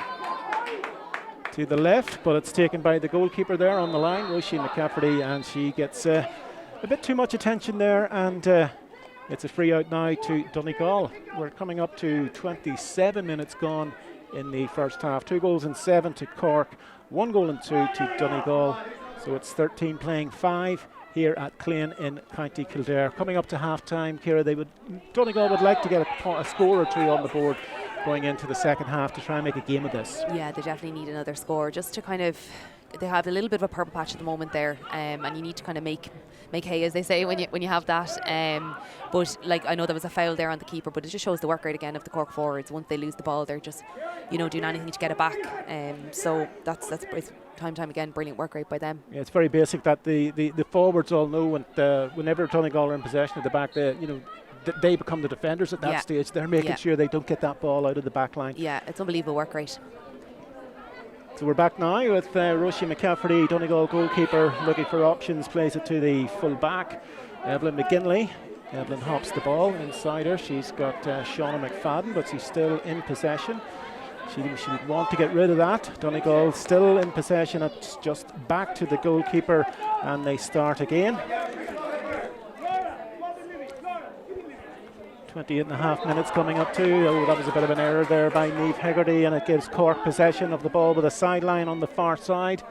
to the left, but it's taken by the goalkeeper there on the line, Roisin McCafferty, and she gets a bit too much attention there, and it's a free out now to Donegal. We're coming up to 27 minutes gone in the first half. 2 goals and 7 to Cork, 1 goal and 2 to Donegal. So it's 13 playing 5 here at Clane in County Kildare. Coming up to half time, Ciara, Donegal would like to get a score or 2 on the board going into the second half to try and make a game of this. Yeah, they definitely need another score just to kind of, they have a little bit of a purple patch at the moment there, and you need to kind of make hay, as they say, when you have that. But like, I know there was a foul there on the keeper, but it just shows the work rate again of the Cork forwards. Once they lose the ball, they're just, doing anything to get it back. So that's it's time again, brilliant work rate by them. Yeah, it's very basic that the forwards all know, and whenever Donegal are in possession at the back, they become the defenders at that stage. They're making sure they don't get that ball out of the back line. Yeah, it's unbelievable work rate. So we're back now with Roisin McCafferty, Donegal goalkeeper, looking for options, plays it to the full back, Evelyn McGinley. Evelyn hops the ball inside her. She's got Shauna McFadden, but she's still in possession. She would want to get rid of that. Donegal still in possession. It's just back to the goalkeeper, and they start again. 28.5 minutes coming up to. Oh, that was a bit of an error there by Niamh Hegarty, and it gives Cork possession of the ball with a sideline on the far side.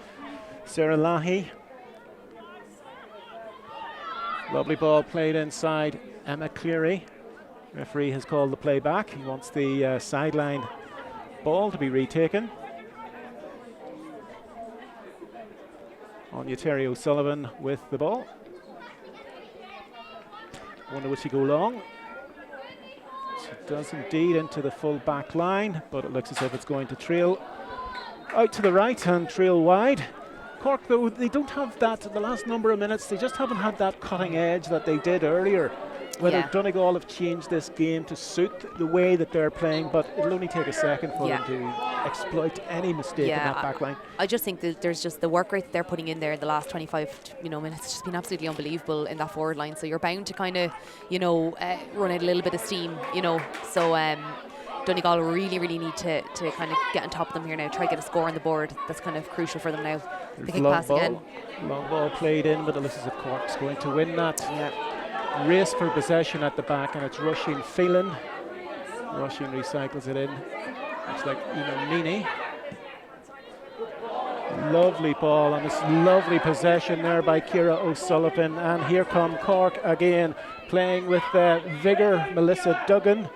Sarah Leahy. Lovely ball played inside Emma Cleary. Referee has called the play back. He wants the sideline ball to be retaken. Anya Terry O'Sullivan with the ball. Wonder will she go long? She does indeed, into the full back line, but it looks as if it's going to trail out to the right and trail wide. Cork, though, they don't have that the last number of minutes. They just haven't had that cutting edge that they did earlier. Whether Donegal have changed this game to suit the way that they're playing, but it'll only take a second for them to exploit any mistake in that back line. I just think that there's just the work rate that they're putting in there in the last 25 minutes. It's just been absolutely unbelievable in that forward line. So you're bound to kind of, run out a little bit of steam, So Donegal really need to kind of get on top of them here now, try to get a score on the board. That's kind of crucial for them now. The kick pass again. Long ball played in, but it looks as if Cork's going to win that. Race for possession at the back, and it's Roisin Phelan. Roisin recycles it in. Looks like Nini. Lovely ball, and it's lovely possession there by Ciara O'Sullivan. And here come Cork again, playing with vigour. Melissa Duggan.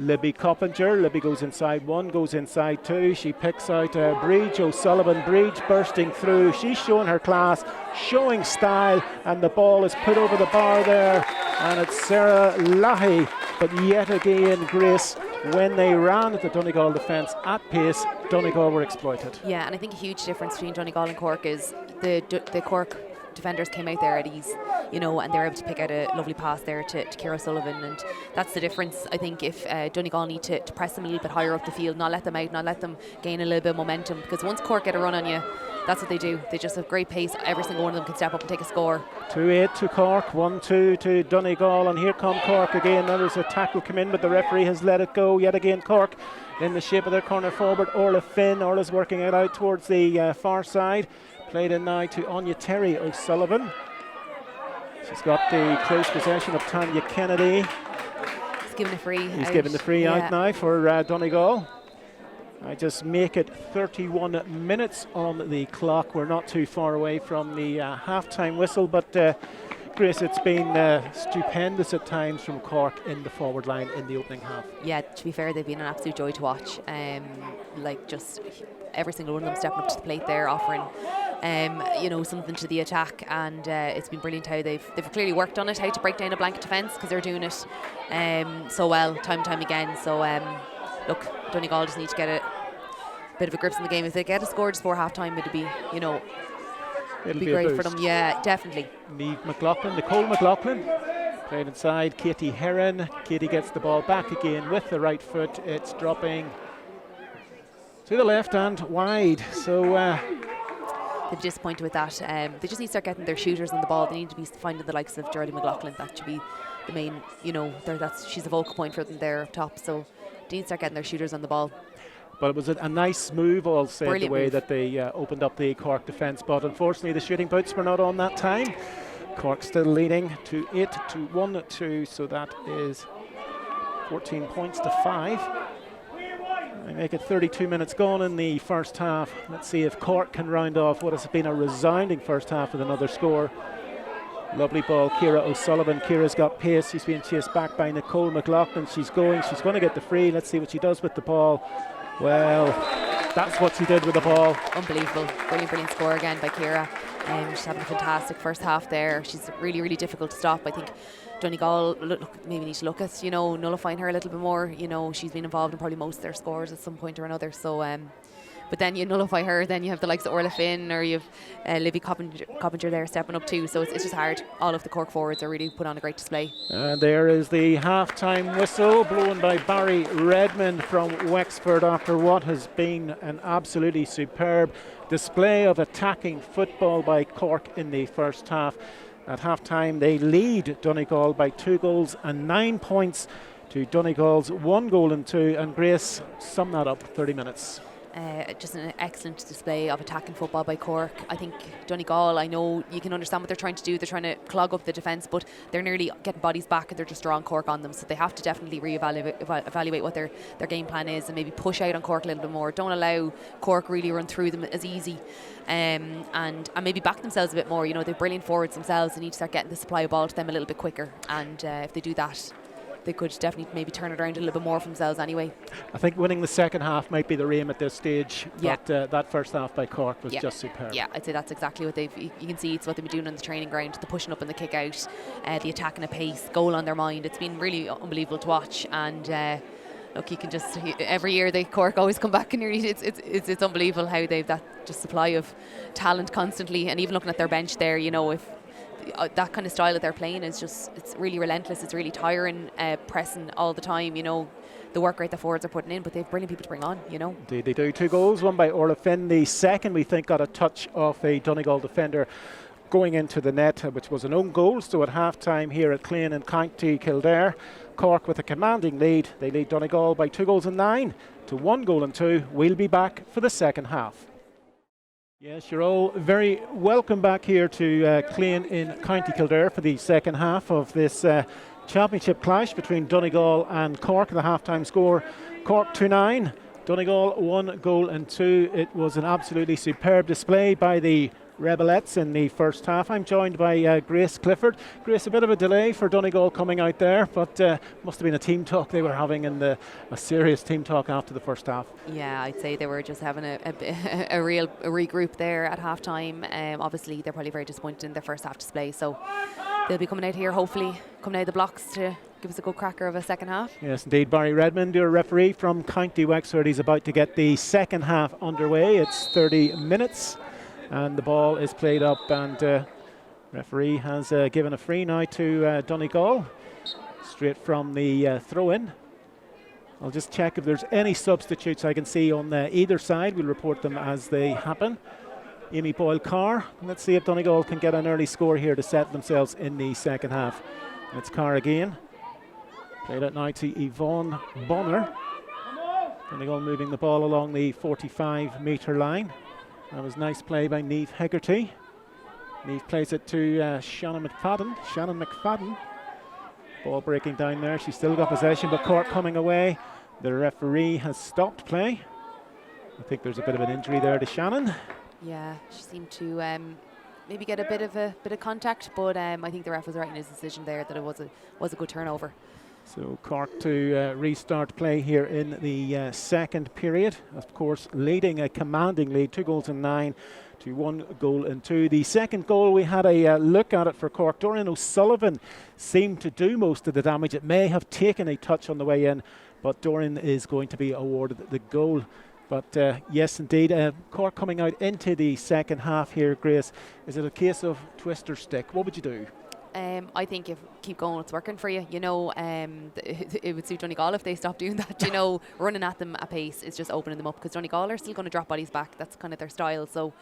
Libby Coppinger. Libby goes inside 1, goes inside 2. She picks out Breach O'Sullivan. Breach bursting through. She's showing her class, showing style, and the ball is put over the bar there. And it's Sarah Leahy. But yet again, Grace, when they ran at the Donegal defence at pace, Donegal were exploited. Yeah, and I think a huge difference between Donegal and Cork is the Cork defenders came out there at ease, and they were able to pick out a lovely pass there to Ciara Sullivan, and that's the difference. I think if Donegal need to press them a little bit higher up the field, not let them out, not let them gain a little bit of momentum, because once Cork get a run on you, that's what they do. They just have great pace. Every single one of them can step up and take a score. 2-8 to Cork, 1-2 to Donegal, and here come Cork again. Now there's a tackle come in, but the referee has let it go. Yet again, Cork in the shape of their corner forward, Orla Finn. Orla's working it out towards the far side. Played in now to Anya Terry O'Sullivan. She's got the close possession of Tanya Kennedy. He's given a free. He's given the free out now for Donegal. I just make it 31 minutes on the clock. We're not too far away from the half-time whistle, but Grace, it's been stupendous at times from Cork in the forward line in the opening half. Yeah, to be fair, they've been an absolute joy to watch. Just every single one of them stepping up to the plate there, offering something to the attack, and it's been brilliant how they've clearly worked on it, how to break down a blanket defence, because they're doing it so well time and time again. So look, Donegal just need to get a bit of a grip in the game. If they get a score just before half time, it'd be it'd be great for them. Yeah, definitely. Nicole McLaughlin played inside. Katie Heron. Katie gets the ball back again with the right foot. It's dropping to the left and wide. So they're disappointed with that. They just need to start getting their shooters on the ball. They need to be finding the likes of Geraldine McLaughlin. That should be the main, she's a focal point for them there up top. So they need to start getting their shooters on the ball. But it was a nice move, I'll say, Brilliant the way move. that they opened up the Cork defence. But unfortunately, the shooting boots were not on that time. Cork still leading to 8 to 1 2, so that is 14 points to 5. They make it 32 minutes gone in the first half. Let's see if Cork can round off what has been a resounding first half with another score. Lovely ball, Ciara O'Sullivan. Ciara's got pace. She's being chased back by Nicole McLaughlin. She's going to get the free. Let's see what she does with the ball. Well, that's what she did with the ball. Unbelievable. Brilliant score again by Ciara. She's having a fantastic first half there. She's really, really difficult to stop. I think Donegal maybe need to look at, nullifying her a little bit more. She's been involved in probably most of their scores at some point or another. So, but then you nullify her, then you have the likes of Orla Finn, or you have Livy Coppinger there stepping up too. So it's just hard. All of the Cork forwards are really put on a great display. And there is the half-time whistle blown by Barry Redmond from Wexford after what has been an absolutely superb display of attacking football by Cork in the first half. At half-time, they lead Donegal by 2 goals and 9 points to Donegal's 1 goal and 2. And Grace, sum that up, 30 minutes. Just an excellent display of attacking football by Cork. I think Donegal, I know you can understand what they're trying to do. They're trying to clog up the defence, but they're nearly getting bodies back and they're just drawing Cork on them. So they have to definitely evaluate what their game plan is and maybe push out on Cork a little bit more. Don't allow Cork really run through them as easy. And maybe back themselves a bit more. They're brilliant forwards themselves. They need to start getting the supply of ball to them a little bit quicker. And if they do that, they could definitely maybe turn it around a little bit more for themselves anyway. I think winning the second half might be the aim at this stage, but that first half by Cork was just superb. Yeah, I'd say that's exactly what you can see. It's what they've been doing on the training ground, the pushing up and the kick out, the attacking at pace, goal on their mind. It's been really unbelievable to watch. And look, you can just every year the Cork always come back and it's unbelievable how they've that just supply of talent constantly. And even looking at their bench there, if that kind of style that they're playing is it's really relentless. It's really tiring, pressing all the time. The work rate the forwards are putting in, but they have brilliant people to bring on. Indeed, they do. 2 goals, one by Orla Finn. The second, we think, got a touch off a Donegal defender going into the net, which was an own goal. So at half-time here at Clane and County Kildare, Cork with a commanding lead. They lead Donegal by 2 goals and 9 to 1 goal and 2. We'll be back for the second half. Yes, you're all very welcome back here to Clane in County Kildare for the second half of this championship clash between Donegal and Cork. The half-time score, Cork 2-9, Donegal 1 goal and 2. It was an absolutely superb display by the Rebelettes in the first half. I'm joined by Grace Clifford. Grace, a bit of a delay for Donegal coming out there, but must have been a team talk they were having, and a serious team talk after the first half. Yeah, I'd say they were just having a real regroup there at half time. Obviously, they're probably very disappointed in their first half display, so they'll be coming out here, hopefully coming out of the blocks to give us a good cracker of a second half. Yes, indeed. Barry Redmond, your referee from County Wexford. He's about to get the second half underway. It's 30 minutes. And the ball is played up, and referee has given a free now to Donegal, straight from the throw-in. I'll just check if there's any substitutes I can see on either side. We'll report them as they happen. Amy Boyle-Carr. Let's see if Donegal can get an early score here to set themselves in the second half. And it's Carr again. Played out now to Yvonne Bonner. Donegal moving the ball along the 45-metre line. That was nice play by Niamh Hegarty. Niamh plays it to Shannon McFadden. Ball breaking down there. She's still got possession, but Cork coming away. The referee has stopped play. I think there's a bit of an injury there to Shannon. Yeah, she seemed to maybe get a bit of contact, but I think the ref was right in his decision there that it was a good turnover. So Cork to restart play here in the second period. Of course, leading a commanding lead, 2 goals and 9 to 1 goal and 2. The second goal, we had a look at it for Cork. Dorian O'Sullivan seemed to do most of the damage. It may have taken a touch on the way in, but Dorian is going to be awarded the goal. But yes, indeed, Cork coming out into the second half here, Grace. Is it a case of twist or stick? What would you do? I think if keep going, it's working for you. It would suit Donegal if they stop doing that. Running at them at pace is just opening them up, because Donegal are still going to drop bodies back. That's kind of their style. So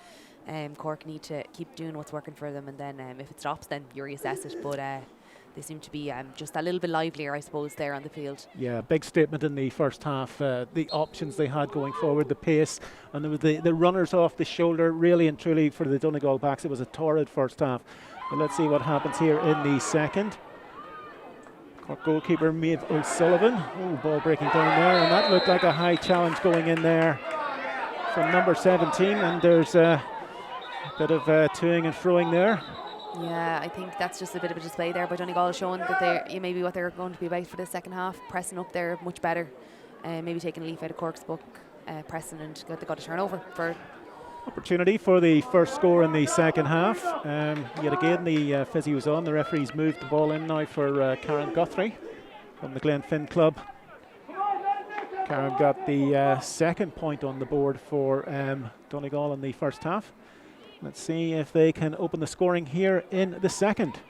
Cork need to keep doing what's working for them, and then if it stops, then you reassess it. But they seem to be just a little bit livelier, I suppose, there on the field. Yeah, big statement in the first half. The options they had going forward, the pace, and there was the runners off the shoulder, really and truly for the Donegal backs. It was a torrid first half. But let's see what happens here in the second. Cork goalkeeper Maeve O'Sullivan. Oh, ball breaking down there, and that looked like a high challenge going in there from number 17, and there's a bit of toing and froing there. Yeah, I think that's just a bit of a display there by Donegal, showing that they're maybe what they're going to be about for the second half, pressing up there much better, maybe taking a leaf out of Cork's book, pressing, and they got a turnover for. Opportunity for the first score in the second half. Yet again, the fizzy was on. The referees moved the ball in now for Karen Guthrie from the Glenfin club. Karen got the second point on the board for Donegal in the first half. Let's see if they can open the scoring here in the second.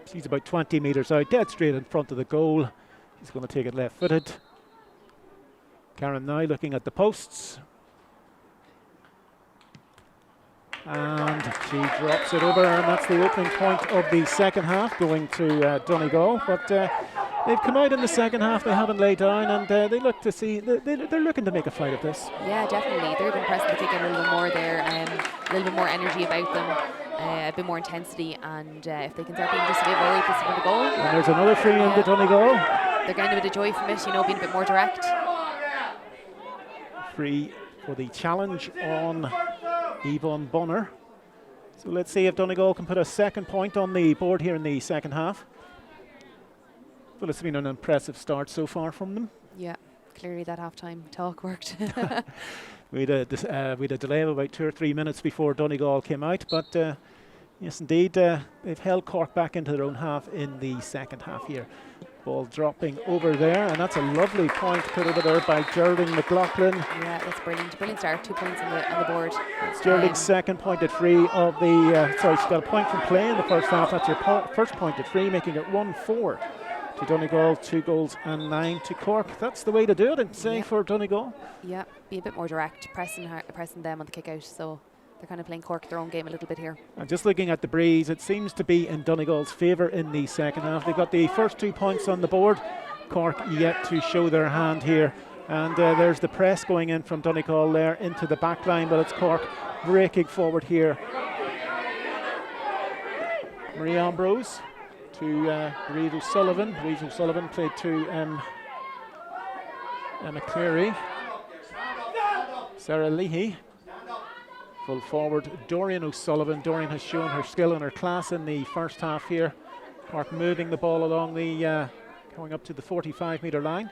She's about 20 metres out, dead straight in front of the goal. He's going to take it left-footed. Karen now looking at the posts. And she drops it over, and that's the opening point of the second half, going to Donegal. But they've come out in the second half, they haven't laid down, and they look to see, they're looking to make a fight of this. Yeah, definitely. They've been pressing the kick in a little bit more there, a little bit more energy about them, a bit more intensity, and if they can start being just a bit worried this is for the goal. And there's another free in the Donegal. They're getting a bit of joy from it, being a bit more direct. Free for the challenge on Yvonne Bonner. So let's see if Donegal can put a second point on the board here in the second half. Well, it's been an impressive start so far from them. Yeah, clearly that half-time talk worked. we had a delay of about 2 or 3 minutes before Donegal came out, but yes, indeed, they've held Cork back into their own half in the second half here. Ball dropping over there, and that's a lovely point put over there by Geraldine McLaughlin. Yeah, that's brilliant. Brilliant start. 2 points on the board. It's Geraldine's second pointed free of the. Sorry, she got a point from play in the first half. That's her first pointed free, making it 1-4 to Donegal, 2 goals and 9 to Cork. That's the way to do it, I'd say, for Donegal. Yeah, be a bit more direct, pressing them on the kick out. So they're kind of playing Cork their own game a little bit here. And just looking at the breeze, it seems to be in Donegal's favour in the second half. They've got the first 2 points on the board. Cork yet to show their hand here. And there's the press going in from Donegal there into the back line, but it's Cork breaking forward here. Marie Ambrose to Reid O'Sullivan. Reid O'Sullivan played to Emma Cleary. Sarah Leahy. Full forward, Dorian O'Sullivan. Dorian has shown her skill and her class in the first half here. Cork moving the ball along the, going up to the 45-metre line.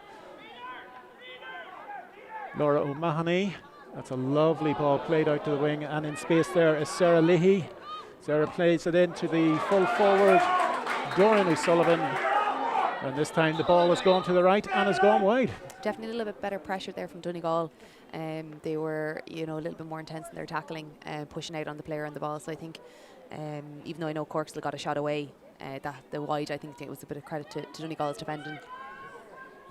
Laura O'Mahony. That's a lovely ball played out to the wing, and in space there is Sarah Leahy. Sarah plays it into the full forward, Dorian O'Sullivan. And this time the ball has gone to the right and has gone wide. Definitely a little bit better pressure there from Donegal. They were, a little bit more intense in their tackling, pushing out on the player on the ball. So I think, even though I know Cork still got a shot away, the wide, I think it was a bit of credit to Donegal's defending.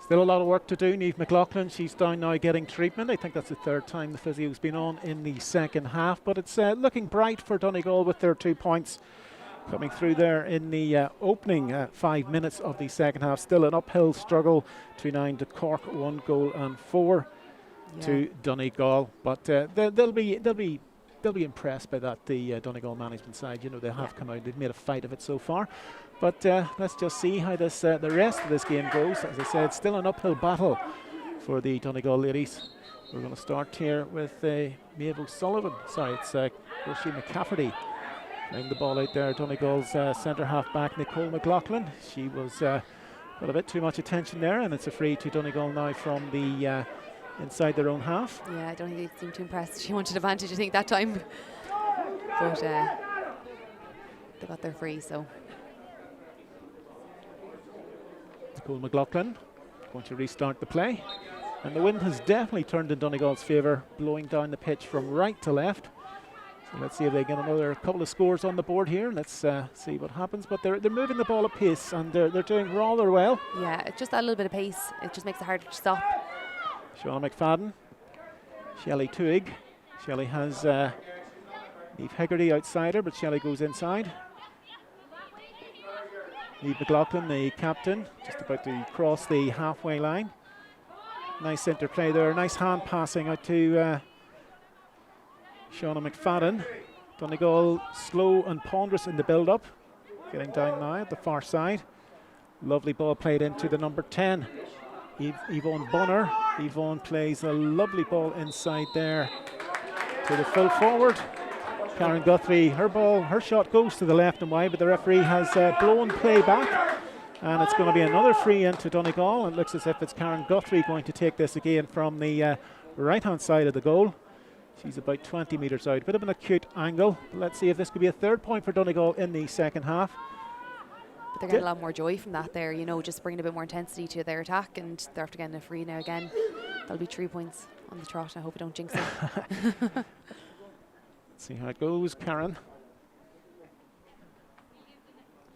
Still a lot of work to do. Niamh McLaughlin, she's down now getting treatment. I think that's the 3rd time the physio's been on in the second half. But it's looking bright for Donegal with their 2 points coming through there in the opening 5 minutes of the second half. Still an uphill struggle, 2-9 to Cork, 1 goal and 4 to Donegal. But they'll be impressed by that. The Donegal management side, they have come out. They've made a fight of it so far. But let's just see how this the rest of this game goes. As I said, still an uphill battle for the Donegal ladies. We're going to start here with Maeve O'Sullivan. Sorry, it's Roisin McCafferty playing the ball out there. Donegal's centre half back Nicole McLaughlin. She was got a bit too much attention there, and it's a free to Donegal now from the inside their own half. Yeah, I don't think they seemed too impressed. She wanted advantage, I think, that time. But they got their free, so. Nicole McLaughlin going to restart the play. And the wind has definitely turned in Donegal's favour, blowing down the pitch from right to left. So let's see if they get another couple of scores on the board here. Let's see what happens. But they're moving the ball at pace, and they're doing rather well. Yeah, just that little bit of pace. It just makes it harder to stop. Sean McFadden, Shelley Tuig. Shelley has Niamh Hegarty outside her, but Shelley goes inside. Niamh McLaughlin, the captain, just about to cross the halfway line. Nice interplay there, nice hand passing out to Shauna McFadden. Donegal slow and ponderous in the build-up. Getting down now at the far side. Lovely ball played into the number 10, Yvonne Bonner. Yvonne plays a lovely ball inside there to the full forward. Karen Guthrie, her shot goes to the left and wide, but the referee has blown play back. And it's going to be another free into Donegal. It looks as if it's Karen Guthrie going to take this again from the right-hand side of the goal. She's about 20 metres out. Bit of an acute angle. Let's see if this could be a third point for Donegal in the second half. But they're getting a lot more joy from that there, you know, just bringing a bit more intensity to their attack, and they're after getting a free now again. That'll be 3 points on the trot. I hope I don't jinx it. Let's see how it goes. Karen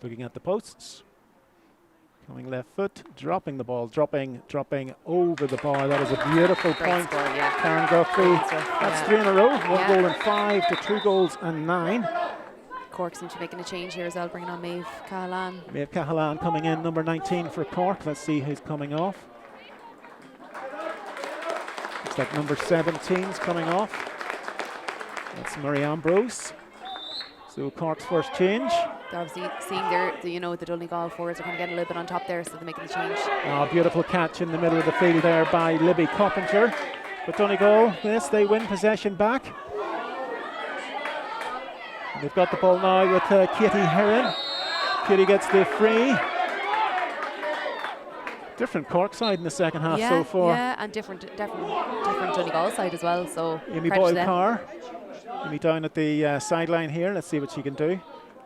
looking at the posts. Coming left foot, dropping the ball, dropping over the bar. That is a beautiful point. Score, yeah. Karen Guthrie. That's 3 in a row. 1 goal and 5 to 2 goals and 9. Cork seems to be making a change here as well, bringing on Maeve Cahalan. Maeve Cahalan coming in, number 19 for Cork. Let's see who's coming off. Looks like number 17's coming off. That's Marie Ambrose. So Cork's first change. They're obviously seeing the Donegal forwards are kind of getting a little bit on top there, so they're making the change. Oh, beautiful catch in the middle of the field there by Libby Coppinger. But Donegal, yes, they win possession back. And they've got the ball now with Katie Heron. Katie gets the free. Different Cork side in the second half so far. Yeah, and different Donegal side as well. So Amy Boyle-Carr. Amy down at the sideline here. Let's see what she can do.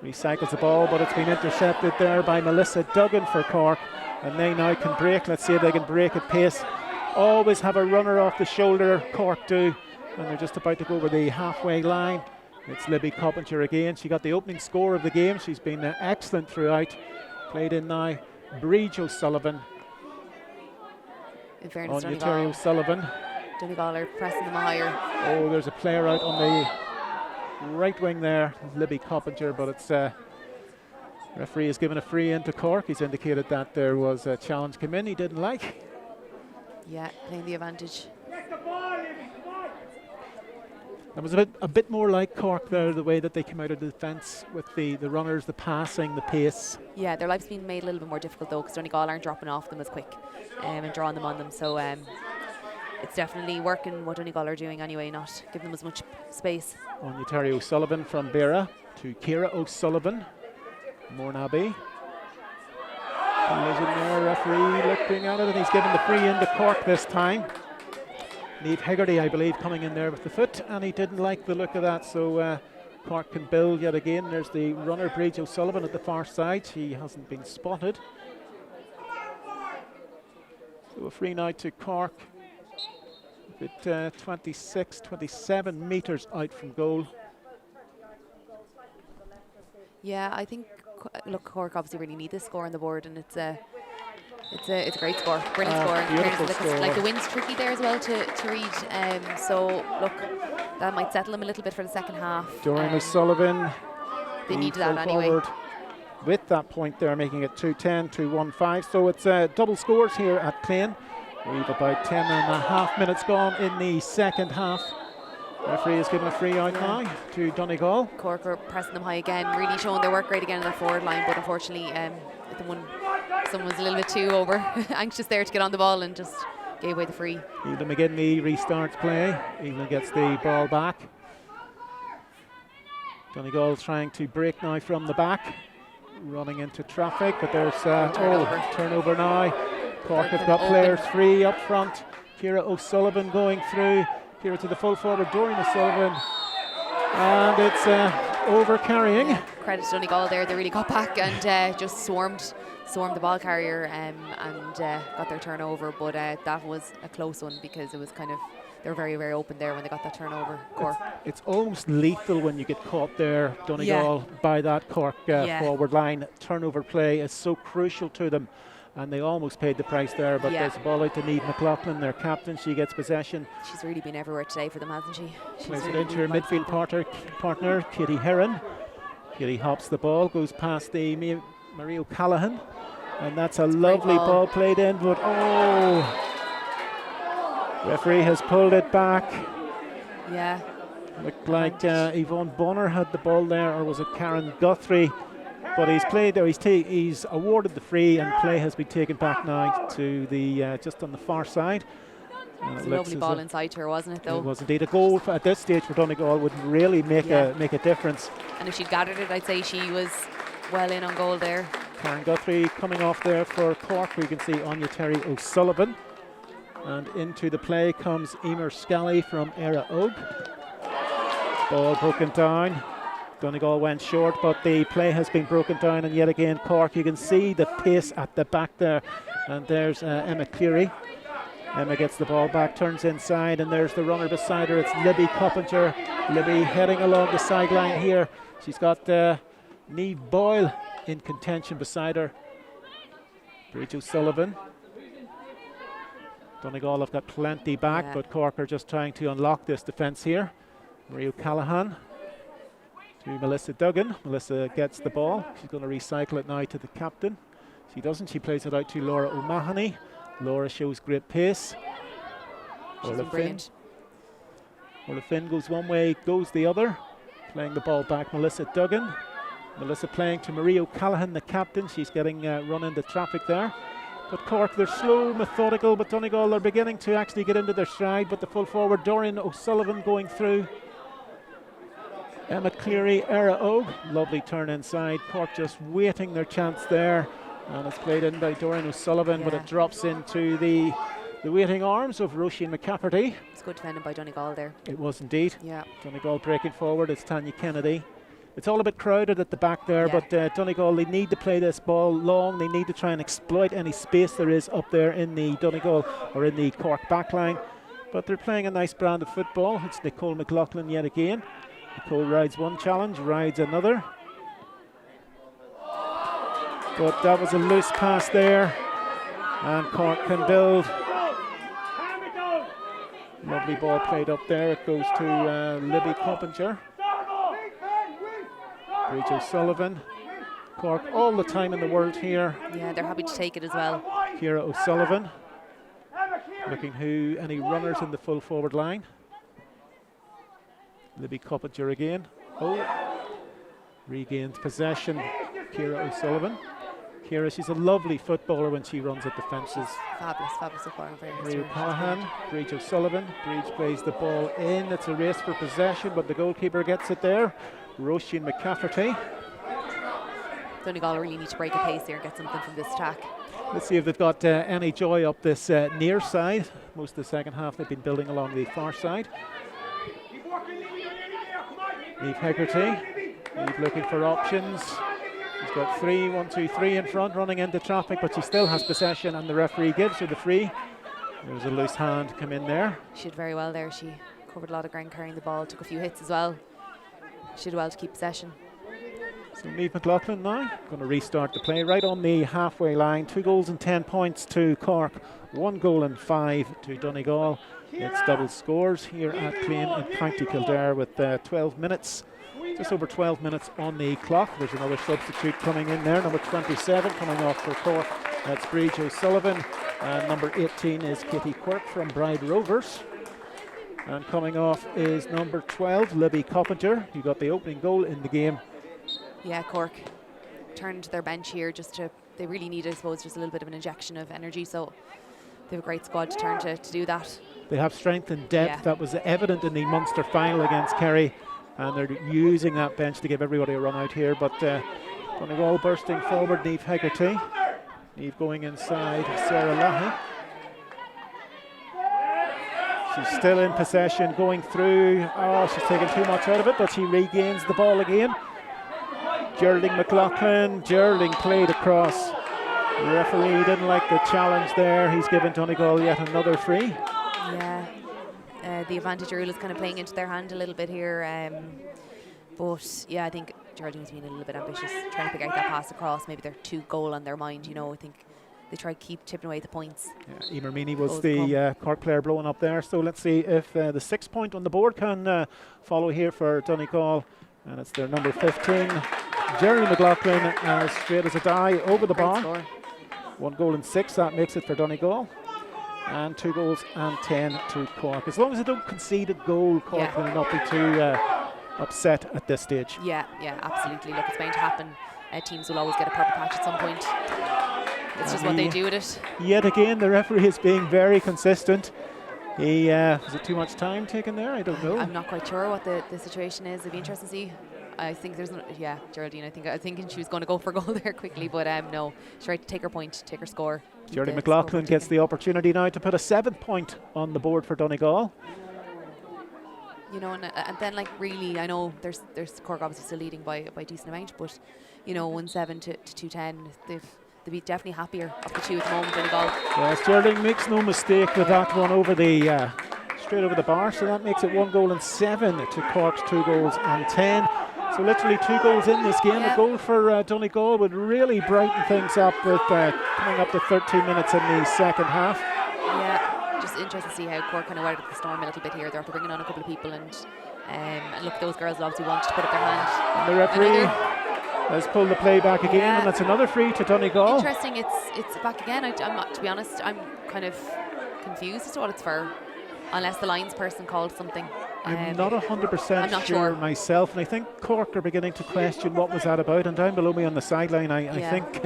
Recycles the ball, but it's been intercepted there by Melissa Duggan for Cork. And they now can break. Let's see if they can break at pace. Always have a runner off the shoulder, Cork do. And they're just about to go over the halfway line. It's Libby Coppinger again. She got the opening score of the game. She's been excellent throughout. Played in now Bridge O'Sullivan. In fairness, Terry O'Sullivan. Donegal are pressing them higher. Oh, there's a player out on the right wing there, Libby Coppinger, but it's referee has given a free into Cork. He's indicated that there was a challenge come in he didn't like. Yeah, playing the advantage. That was a bit more like Cork there, the way that they came out of the defence with the runners, the passing, the pace. Yeah, their life's been made a little bit more difficult though, because Donegal aren't dropping off them as quick and drawing them on them. So it's definitely working what Donegal are doing anyway, not giving them as much space. On Terry O'Sullivan from Beara to Ciara O'Sullivan, Mornaby. Collision there, referee looking at it, and he's given the free into Cork this time. Niamh Hegarty, I believe, coming in there with the foot, and he didn't like the look of that, so Cork can build yet again. There's the runner, Bridge O'Sullivan, at the far side. He hasn't been spotted. So a free now to Cork. Bit 26, 27 metres out from goal. Yeah, I think Cork obviously really need this score on the board, and it's a great score, brilliant score. Beautiful score. Like the wind's tricky there as well to read. So look, that might settle them a little bit for the second half. Doreen O'Sullivan. They need that anyway. With that point there, making it 2-10, 2-1-5. So it's double scores here at Clane. We've about 10.5 minutes gone in the second half. Referee has given a free out now to Donegal. Cork are pressing them high again, really showing their work rate again in their forward line, but unfortunately someone was a little bit too anxious there to get on the ball and just gave away the free. Evelyn McGinley restarts play. Evelyn gets the ball back. Donegal's trying to break now from the back, running into traffic, but there's turnover now. Cork have got players free up front. Ciara O'Sullivan going through. Ciara to the full forward, Doreen O'Sullivan. And it's over carrying. Yeah, credit to Donegal there. They really got back and just swarmed the ball carrier and got their turnover. But that was a close one because it was they were very, very open there when they got that turnover. Cork. It's almost lethal when you get caught there, Donegal, by that Cork forward line. Turnover play is so crucial to them. And they almost paid the price there, but there's a ball out to Niamh McLaughlin, their captain. She gets possession. She's really been everywhere today for them, hasn't she? Plays it into her midfield partner, Katie Heron. Katie hops the ball, goes past the Marie O'Callaghan. And that's a lovely ball played in, but referee has pulled it back. Yeah. Looked like Yvonne Bonner had the ball there, or was it Karen Guthrie? But he's played there. He's awarded the free, and play has been taken back now to the just on the far side. It was a lovely ball inside her, wasn't it? Though it was indeed. A goal at this stage for Donegal would really make a difference. And if she'd gathered it, I'd say she was well in on goal there. Karen Guthrie coming off there for Cork. We can see Anya Terry O'Sullivan, and into the play comes Emer Scally from Era Og. Ball broken down. Donegal went short, but the play has been broken down, and yet again Cork. You can see the pace at the back there, and there's Emma Cleary. Emma gets the ball back, turns inside, and there's the runner beside her. It's Libby Coppinger. Libby heading along the sideline here. She's got Niamh Boyle in contention beside her. Bridge O'Sullivan. Donegal have got plenty back, but Cork are just trying to unlock this defence here. Marie O'Callaghan to Melissa Duggan. Melissa gets the ball. She's going to recycle it now to the captain. She doesn't. She plays it out to Laura O'Mahony. Laura shows great pace. She's brilliant. Orla Finn goes one way, goes the other. Playing the ball back, Melissa Duggan. Melissa playing to Marie O'Callaghan, the captain. She's getting run into traffic there. But Cork, they're slow, methodical, but Donegal are beginning to actually get into their stride. But the full forward, Dorian O'Sullivan going through. Emma Cleary, Era Og. Lovely turn inside. Cork just waiting their chance there. And it's played in by Dorian O'Sullivan, but it drops into the waiting arms of Roisin McCafferty. It's good defending by Donegal there. It was indeed. Yeah. Donegal breaking forward. It's Tanya Kennedy. It's all a bit crowded at the back there, but Donegal, they need to play this ball long. They need to try and exploit any space there is up there in the Donegal or in the Cork backline. But they're playing a nice brand of football. It's Nicole McLaughlin yet again. Nicole rides one challenge, rides another. But that was a loose pass there, and Cork can build. Lovely ball played up there. It goes to Libby Coppinger. Bridge O'Sullivan. Cork all the time in the world here. Yeah, they're happy to take it as well. Ciara O'Sullivan. Looking who any runners in the full forward line. Libby Coppinger again. Regained possession. Ciara O'Sullivan. Ciara, she's a lovely footballer when she runs at the fences. Fabulous footballer. Marie O'Callaghan, Bridge O'Sullivan. Bridge plays the ball in. It's a race for possession, but the goalkeeper gets it there. Roisin McCafferty. Donegal really need to break a pace here and get something from this attack. Let's see if they've got any joy up this near side. Most of the second half they've been building along the far side. Niamh Hegarty. Niamh looking for options. She's got 3 in front, running into traffic, but she still has possession, and the referee gives her the free. There was a loose hand come in there. She did very well there. She covered a lot of ground carrying the ball, took a few hits as well. She did well to keep possession. So Niamh McLaughlin now going to restart the play right on the halfway line. 2 goals and 10 points to Cork, 1 goal and 5 to Donegal. It's double scores here at Clane in County Kildare with 12 minutes. Just over 12 minutes on the clock. There's another substitute coming in there, number 27 coming off for Cork. That's Bridge O'Sullivan, and number 18 is Katie Quirk from Bride Rovers. And coming off is number 12, Libby Coppinger, who got the opening goal in the game. Yeah, Cork turned to their bench here they really need, I suppose, just a little bit of an injection of energy. So they have a great squad to turn to do that. They have strength and depth. That was evident in the Munster final against Kerry. And they're using that bench to give everybody a run out here. But Donegal bursting forward, Niamh Hegarty. Niamh going inside, Sarah Lahey. She's still in possession, going through. She's taken too much out of it, but she regains the ball again. Geraldine McLaughlin. Geraldine played across. The referee didn't like the challenge there. He's given Donegal yet another free. Yeah. The advantage rule is kind of playing into their hand a little bit here. But yeah, I think Geraldine's been a little bit ambitious, trying to pick out that pass across. Maybe they're 2 goal on their mind, I think they try to keep chipping away the points. Yeah, Emer Meany was the Cork player blowing up there. So let's see if the 6 point on the board can follow here for Donegal. And it's their number 15, Jerry McLaughlin straight as a die over the Great bar. score. 1 goal and 6, that makes it for Donegal. And 2 goals and 10 to Cork. As long as they don't concede a goal, Cork will not be too upset at this stage. Yeah, absolutely. Look, it's bound to happen. Teams will always get a purple patch at some point. It's just what they do with it. Yet again, the referee is being very consistent. Was it too much time taken there? I don't know. I'm not quite sure what the situation is. It'd be interesting to see. I think there's Geraldine. I was thinking she was going to go for a goal there quickly, but no, she's right to take her point, take her score. Geraldine McLaughlin gets the opportunity now to put a 7th point on the board for Donegal. You know, and then like really, I know there's Cork obviously still leading by a decent amount, but you know, 1-7 to 2-10, they'll be definitely happier of the two at the moment. Donegal. Yes, Geraldine makes no mistake with that one over the straight over the bar, so that makes it 1 goal and 7 to Cork's 2 goals and 10. So literally 2 goals in this game. A goal for Donegal would really brighten things up with coming up to 13 minutes in the second half. Yeah, just interesting to see how Cork kind of weathered the storm a little bit here. They're after bringing on a couple of people, and look, those girls obviously want to put up their hand. And the referee has pulled the play back again, and that's another free to Donegal. Interesting, it's back again. I'm not, to be honest, I'm kind of confused as to what it's for, unless the lines person called something. I'm not 100% sure myself, and I think Cork are beginning to question what was that about. And down below me on the sideline, I think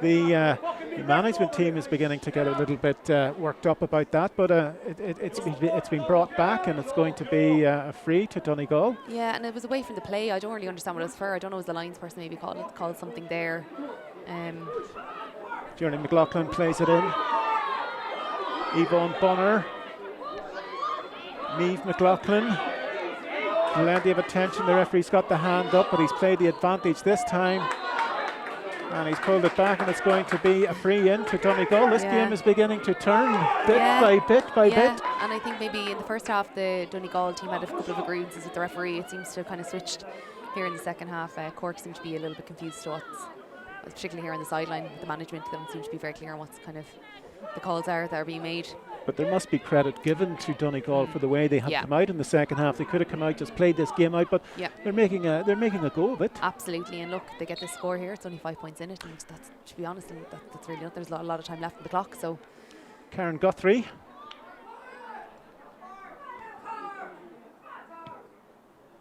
the management team is beginning to get a little bit worked up about that. But it's been brought back, and it's going to be a free to Donegal. Yeah, and it was away from the play. I don't really understand what it was for. I don't know, was the lines person maybe called something there. Jerry McLaughlin plays it in. Yvonne Bonner. Niamh McLaughlin, plenty of attention. The referee's got the hand up, but he's played the advantage this time, and he's pulled it back, and it's going to be a free in to Donegal. This game is beginning to turn bit by bit by bit. And I think maybe in the first half the Donegal team had a couple of agreements with the referee. It seems to have kind of switched here in the second half. Cork seemed to be a little bit confused to what's, particularly here on the sideline. The management of them seem to be very clear on what's kind of the calls that are being made. But there must be credit given to Donegal for the way they have come out in the second half. They could have come out, just played this game out, but they're making a go of it. Absolutely, and look, they get this score here. It's only 5 points in it, and that's, to be honest, that's really not. There's a lot of time left on the clock. So, Karen Guthrie.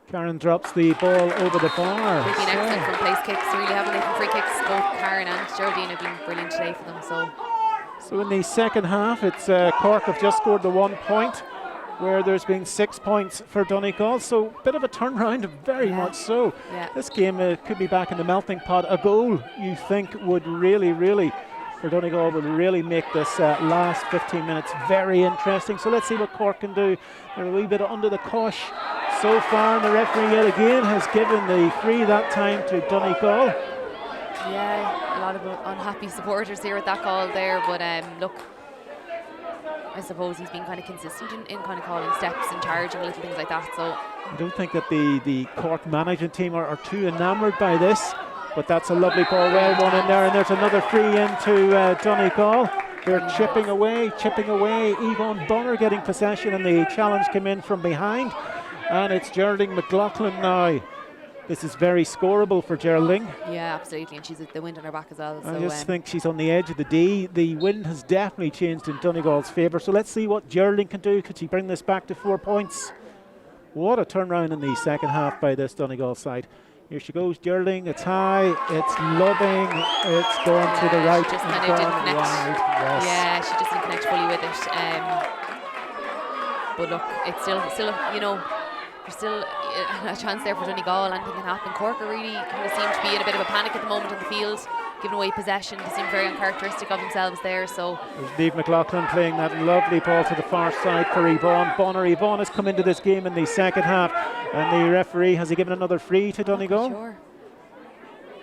Karen drops the ball over the bar. They've been excellent from place kicks, really, haven't they? From free kicks, both Karen and Geraldine have been brilliant today for them. So in the second half, it's Cork have just scored the 1 point, where there's been 6 points for Donegal. So a bit of a turnaround, very much so. This game could be back in the melting pot. A goal, you think, would really, for Donegal, would really make this last 15 minutes very interesting. So let's see what Cork can do. They're a wee bit under the cosh so far, and the referee yet again has given the free that time to Donegal. Yeah, a lot of unhappy supporters here at that call there, but look, I suppose he's been kind of consistent in kind of calling steps and charging little things like that. So I don't think that the Cork management team are too enamoured by this, but that's a lovely ball, well won in there, and there's another free into Donegal. They're chipping away. Yvonne Bonner getting possession, and the challenge came in from behind, and it's Geraldine McLaughlin now. This is very scoreable for Geraldine. Yeah, absolutely, and she's the wind on her back as well. So I just think she's on the edge of the D. The wind has definitely changed in Donegal's favour. So let's see what Geraldine can do. Could she bring this back to 4 points? What a turnaround in the second half by this Donegal side. Here she goes, Geraldine. It's high, it's lobbing, it's going to the right. She just kind of didn't connect. Yeah, she just didn't connect fully with it. But look, it's still, you know, there's still a chance there for Donegal. Anything can happen. Cork are really kind of seem to be in a bit of a panic at the moment on the field, giving away possession. They seem very uncharacteristic of themselves there. So Niamh McLaughlin playing that lovely ball to the far side for Yvonne Bonner. Yvonne has come into this game in the second half, and the referee, has he given another free to Donegal? Sure.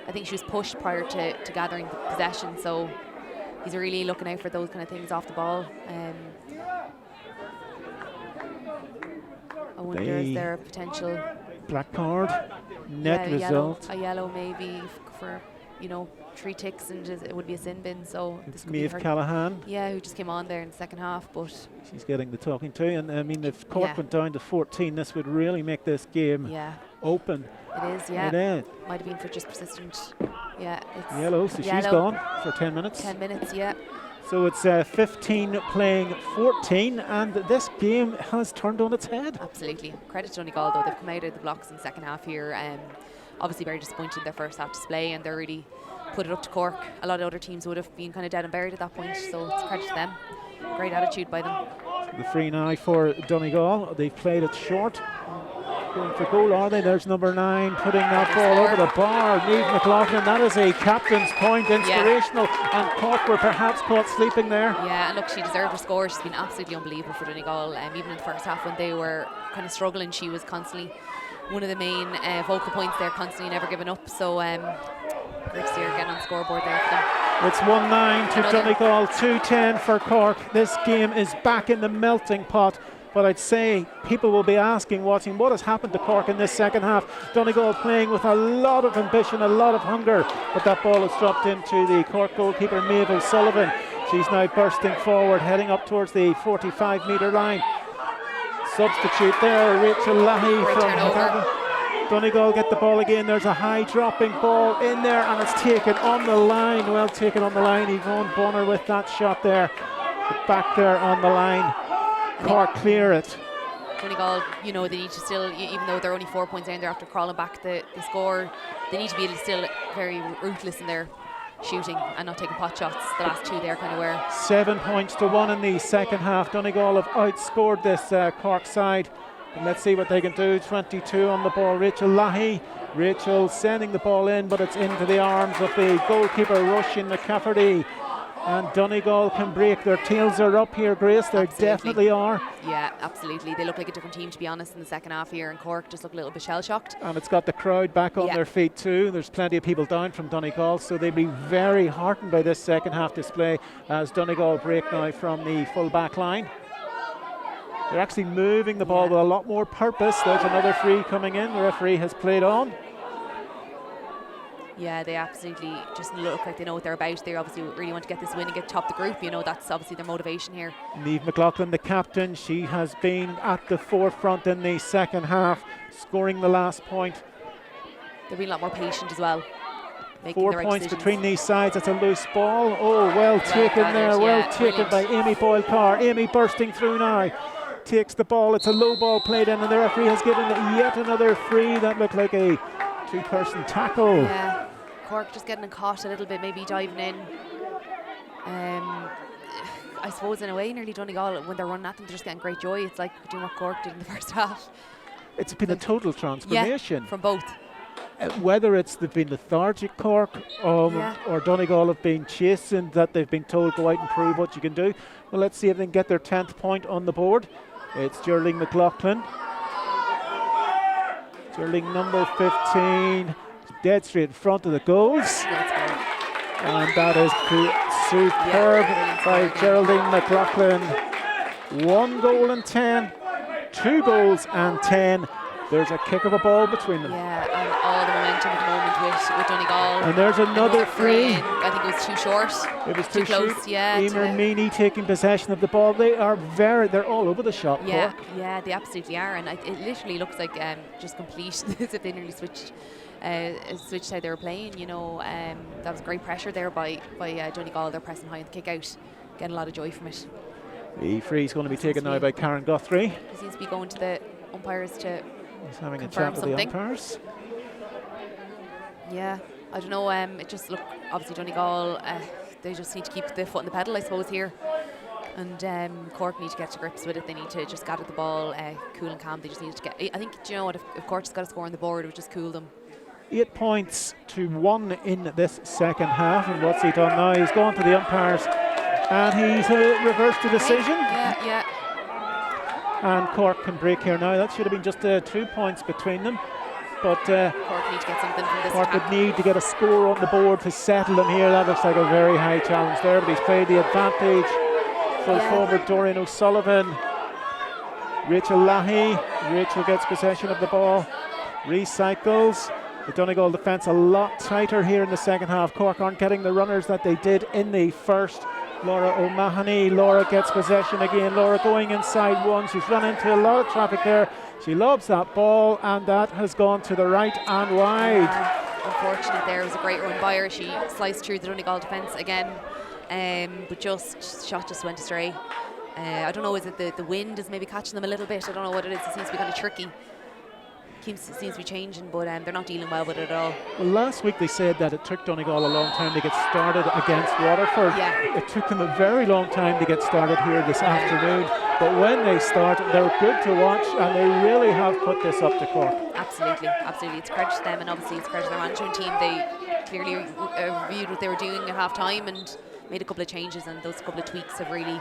I think she was pushed prior to gathering the possession, so he's really looking out for those kind of things off the ball. I wonder, is there a potential black card? Net result. A yellow maybe for, you know, 3 ticks, and it would be a sin bin. So it's Maeve Callahan. Yeah, who just came on there in the second half, but she's getting the talking to. And I mean, if Cork went down to 14, this would really make this game open. It is, yeah. It is. Might have been for just persistent. Yeah, it's Yellow, so yellow. she's gone for 10 minutes. 10 minutes, yeah. So it's 15 playing 14, and this game has turned on its head. Absolutely. Credit to Donegal, though. They've come out of the blocks in the second half here. Obviously very disappointed in their first half display, and they're really put it up to Cork. A lot of other teams would have been kind of dead and buried at that point, so it's credit to them. Great attitude by them. The free now for Donegal. They've played it short. Going for goal, are they? There's number 9 putting that ball over the bar. Niamh McLaughlin, that is a captain's point, inspirational. Yeah. And Cork were perhaps caught sleeping there. Yeah, and look, she deserved her score. She's been absolutely unbelievable for Donegal. Even in the first half when they were kind of struggling, she was constantly one of the main vocal points there, constantly never giving up. So great to see her getting on the scoreboard there for them. It's 1-9 to Donegal, 2-10 for Cork. This game is back in the melting pot. But I'd say people will be asking, watching, what has happened to Cork in this second half. Donegal playing with a lot of ambition, a lot of hunger, but that ball is dropped into the Cork goalkeeper, Maeve O'Sullivan. She's now bursting forward, heading up towards the 45-metre line. Substitute there, Rachel Leahy from Donegal get the ball again. There's a high dropping ball in there, and it's taken on the line. Well taken on the line. Yvonne Bonner with that shot there. Back there on the line. Cork clear it. Donegal, you know, they need to still, even though they're only 4 points down there after crawling back the score, they need to be still very ruthless in their shooting and not taking pot shots. The last two there kind of were. 7 points to 1 in the second half. Donegal have outscored this Cork side. And let's see what they can do. 22 on the ball. Rachel Leahy. Rachel sending the ball in, but it's into the arms of the goalkeeper, Roisin McCafferty. And Donegal can break. Their tails are up here, Grace. They definitely are. Yeah, absolutely. They look like a different team, to be honest, in the second half here. And Cork just look a little bit shell-shocked. And it's got the crowd back on their feet too. There's plenty of people down from Donegal, so they'll be very heartened by this second half display as Donegal break now from the full back line. They're actually moving the ball with a lot more purpose. There's another free coming in. The referee has played on. Yeah, they absolutely just look like they know what they're about. They obviously really want to get this win and get top the group. You know, that's obviously their motivation here. Niamh McLaughlin, the captain, she has been at the forefront in the second half, scoring the last point. They're being a lot more patient as well. 4 points between these sides. It's a loose ball. Oh, well taken there. Well taken by Amy Boyle-Carr. Amy bursting through now. Takes the ball. It's a low ball played in, and the referee has given yet another free. That looked like a two-person tackle. Yeah. Cork just getting caught a little bit, maybe diving in. I suppose in a way, nearly Donegal, when they're running at them, they're just getting great joy. It's like doing what Cork did in the first half. It's been a total transformation. Yeah, from both. Whether they've been lethargic, Cork, or Donegal have been chasing, that they've been told go out and prove what you can do. Well, let's see if they can get their 10th point on the board. It's Geraldine McLaughlin. Geraldine number 15. Dead straight in front of the goals. And that is superb by Geraldine McLaughlin. 1 goal and 10, 2 goals and 10. There's a kick of a ball between them. Yeah, and all the momentum at the moment with Donegal. And there's another free. I think it was too short. It was too close. Short. Yeah. Emer Meany taking possession of the ball. They're all over the shot. Yeah, Cork. yeah, they absolutely are, and it literally looks like just complete as if they nearly switched how they were playing. You know, that was great pressure there by Donegal. They're pressing high in the kick out, getting a lot of joy from it. The free is going to be taken now by Karen Guthrie. He seems to be going to the umpires to. He's having a chat with the umpires. Yeah, I don't know. It just look obviously Donegal. They just need to keep the foot on the pedal, I suppose, here. And Cork need to get to grips with it. They need to just gather the ball, cool and calm. They just need to get. I think, do you know what? If Cork just got a score on the board, it would just cool them. 8 points to 1 in this second half. And what's he done now? He's gone to the umpires, and he's reversed the decision. Yeah. And Cork can break here now. That should have been just 2 points between them. But Cork need to get something from this. Cork would need to get a score on the board to settle them here. That looks like a very high challenge there, but he's played the advantage. Full forward Doreen O'Sullivan. Rachel Leahy. Rachel gets possession of the ball. Recycles. The Donegal defence a lot tighter here in the second half. Cork aren't getting the runners that they did in the first. Laura O'Mahony. Laura gets possession again. Laura going inside one. She's run into a lot of traffic there. She lobs that ball, and that has gone to the right and wide. Unfortunate there. It was a great run by her. She sliced through the Donegal defence again, but shot just went astray. I don't know, is it the wind is maybe catching them a little bit? I don't know what it is. It seems to be kind of tricky. Seems to be changing, but they're not dealing well with it at all. Well, last week they said that it took Donegal a long time to get started against Waterford. Yeah. It took them a very long time to get started here this afternoon. But when they start, they're good to watch, and they really have put this up to Cork. Absolutely, absolutely. It's credit to them, and obviously it's credit to their management team. They clearly reviewed what they were doing at half time and made a couple of changes, and those couple of tweaks have really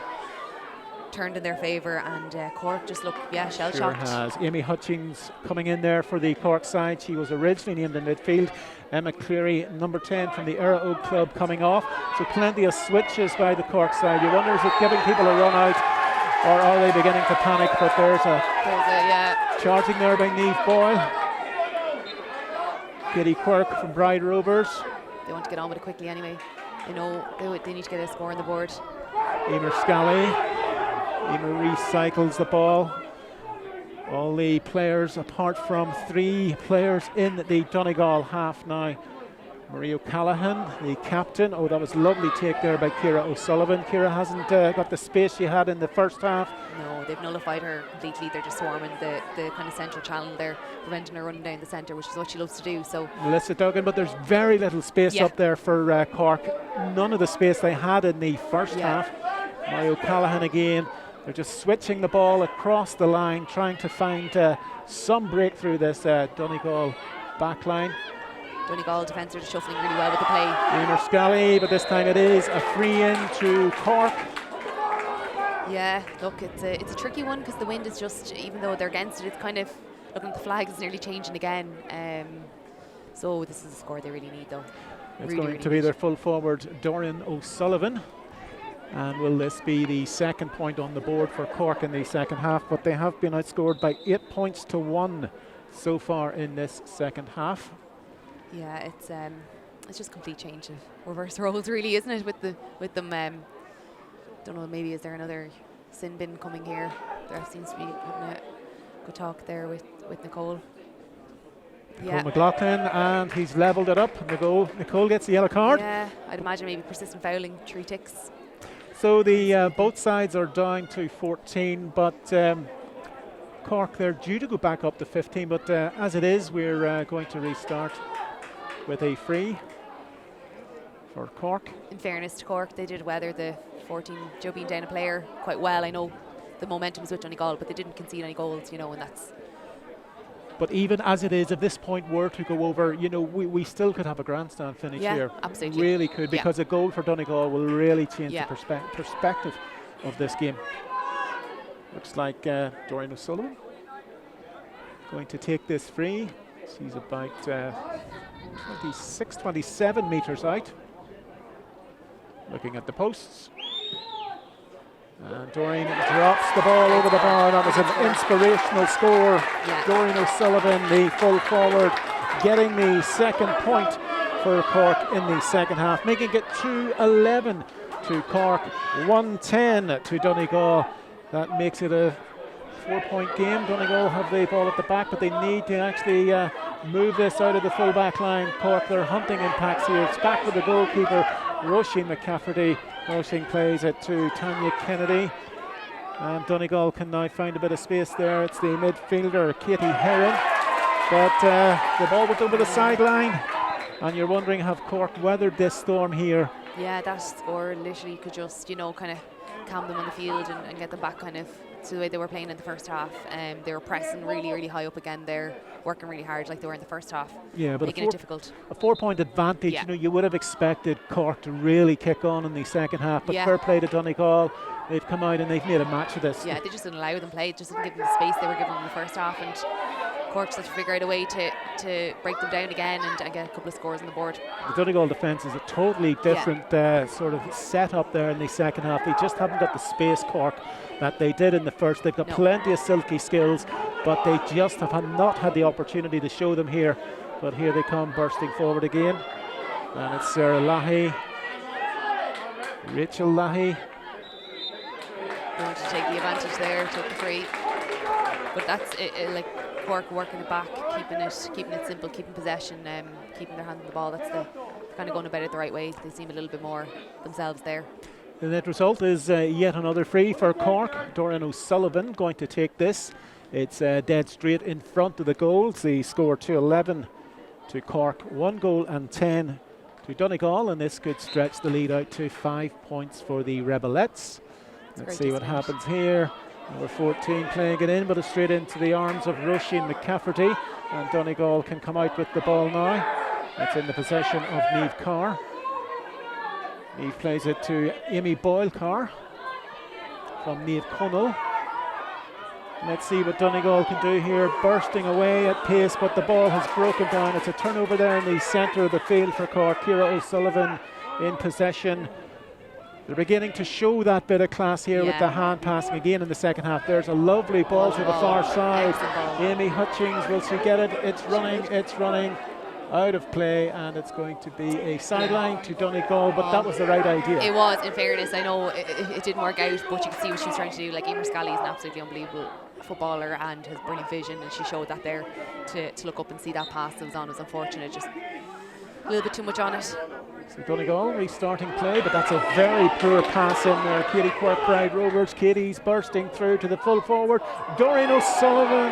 turned in their favour, and Cork just look, shell-shocked. Sure has. Amy Hutchings coming in there for the Cork side. She was originally named in midfield. Emma Cleary, number 10 from the Era Oak Club, coming off. So plenty of switches by the Cork side. You wonder, is it giving people a run out, or are they beginning to panic? But there's a charging there by Niamh Boyle. Katie Quirk from Bride Rovers. They want to get on with it quickly anyway. They know they need to get a score on the board. Emer Scally. Emer recycles the ball. All the players, apart from 3 players in the Donegal half now. Marie O'Callaghan, the captain. Oh, that was lovely take there by Ciara O'Sullivan. Ciara hasn't got the space she had in the first half. No, they've nullified her completely. They're just swarming the kind of central channel there, preventing her running down the centre, which is what she loves to do. So Melissa Duggan, but there's very little space up there for Cork. None of the space they had in the first half. Marie O'Callaghan again. They're just switching the ball across the line, trying to find some breakthrough this Donegal back line. Donegal defence are just shuffling really well with the play. Emer Scally, but this time it is a free in to Cork. Yeah, look, it's a tricky one because the wind is just, even though they're against it, it's kind of, looking at the flag, it's nearly changing again. So this is a score they really need, though. It's going to be their full forward, Dorian O'Sullivan. And will this be the second point on the board for Cork in the second half? But they have been outscored by 8 points to 1 so far in this second half. Yeah, it's just complete change of reverse roles, really, isn't it? With them, don't know. Maybe is there another sin bin coming here? There seems to be having a good talk there with Nicole. Nicole McLaughlin, and he's levelled it up. Nicole gets the yellow card. Yeah, I'd imagine maybe persistent fouling, 3 ticks. So the both sides are down to 14, but Cork, they're due to go back up to 15. But as it is, we're going to restart with a free for Cork. In fairness to Cork, they did weather the 14 Joe being down a player quite well. I know the momentum was with Donegal, but they didn't concede any goals, and that's. But even as it is, if this point were to go over, we still could have a grandstand finish here. Absolutely. Really could, because a goal for Donegal will really change the perspective of this game. Looks like Dorian O'Sullivan going to take this free. She's about 26, 27 metres out. Looking at the posts. And Doreen drops the ball over the bar. That was an inspirational score. Doreen O'Sullivan, the full forward, getting the second point for Cork in the second half, making it 2-11 to Cork, 1-10 to Donegal. That makes it a 4-point game. Donegal have the ball at the back, but they need to actually move this out of the full back line. Cork, they're hunting in packs here. It's back with the goalkeeper, Roisin McCafferty. Roisin plays it to Tanya Kennedy, and Donegal can now find a bit of space there. It's the midfielder, Katie Herron, but the ball went over the sideline, and you're wondering, have Cork weathered this storm here? Yeah, that score literally could just, kind of calm them on the field and get them back kind of to the way they were playing in the first half. They were pressing really, really high up again. They're working really hard like they were in the first half. Yeah, but making it difficult. A 4-point advantage. You would have expected Cork to really kick on in the second half. But fair play to Donegal. They've come out and they've made a match of this. Yeah, they just didn't allow them play. Just didn't give them the space they were given in the first half. And Cork just had to figure out a way to break them down again and get a couple of scores on the board. The Donegal defence is a totally different sort of setup there in the second half. They just haven't got the space, Cork, that they did in the first. They've got plenty of silky skills, but they just have not had the opportunity to show them here. But here they come bursting forward again, and it's Sarah Lahey Rachel Lahey. Going to take the advantage there, took the free. But that's it, like Cork working it back, keeping it simple, keeping possession, keeping their hand on the ball. That's the kind of going about it the right way. They seem a little bit more themselves there. The net result is yet another free for Cork. Dorian O'Sullivan going to take this. It's dead straight in front of the goals. The score 2-11 to Cork, 1 goal and 10 to Donegal, and this could stretch the lead out to 5 points for the Rebelettes. Let's see what happens here. Number 14 playing it in, but it's straight into the arms of Roisin McCafferty, and Donegal can come out with the ball now. It's in the possession of Niamh Carr. Niamh plays it to Amy Boyle-Carr from Niamh Connell. Let's see what Donegal can do here, bursting away at pace, but the ball has broken down. It's a turnover there in the centre of the field for Cork. Ciara O'Sullivan in possession. They're beginning to show that bit of class here with the hand passing again in the second half. There's a lovely ball to the far side. Amy Hutchings, will she get it? It's running out of play, and it's going to be a sideline to Donegal, but that was the right idea. It was, in fairness. I know it didn't work out, but you can see what she was trying to do. Like, Emer Scally is an absolutely unbelievable footballer and has brilliant vision, and she showed that there to look up and see that pass that was on. It was unfortunate, just a little bit too much on it. So Donegal restarting play, but that's a very poor pass in there. Katie Quirk, Bride Rovers. Katie's bursting through to the full forward. Dorian O'Sullivan,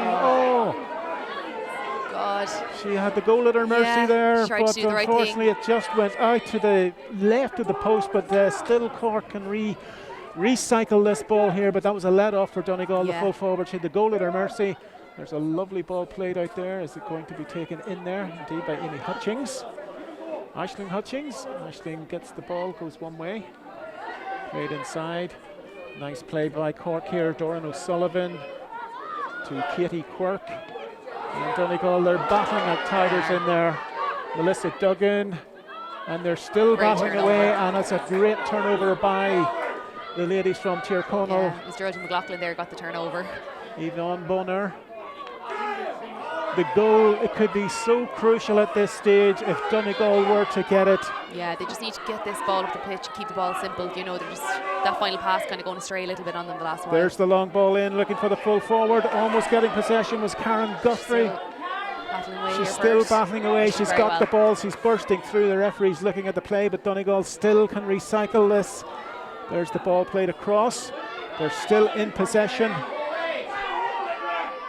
God. She had the goal at her mercy there, but unfortunately it just went out to the left of the post, but still Cork can recycle this ball here, but that was a let off for Donegal, the full forward. She had the goal at her mercy. There's a lovely ball played out there. Is it going to be taken in there? Indeed, by Amy Hutchings. Aisling Hutchings. Aisling gets the ball, goes one way. Played inside. Nice play by Cork here. Dorian O'Sullivan to Katie Quirk. And Donegal, they're battling at Tigers in there. Melissa Duggan. And they're still battling away, and it's a great turnover by the ladies from Tyrconnell. Yeah, Mr. Geraldine McLaughlin there got the turnover. Yvonne Bonner. The goal, it could be so crucial at this stage if Donegal were to get it. Yeah, they just need to get this ball up the pitch, keep the ball simple. You know, they're just, that final pass kind of going astray a little bit on them the last while. There's the long ball in, looking for the full forward. Almost getting possession was Karen Guthrie. She's still battling away. She's got the ball. She's bursting through. The referee's looking at the play, but Donegal still can recycle this. There's the ball played across. They're still in possession.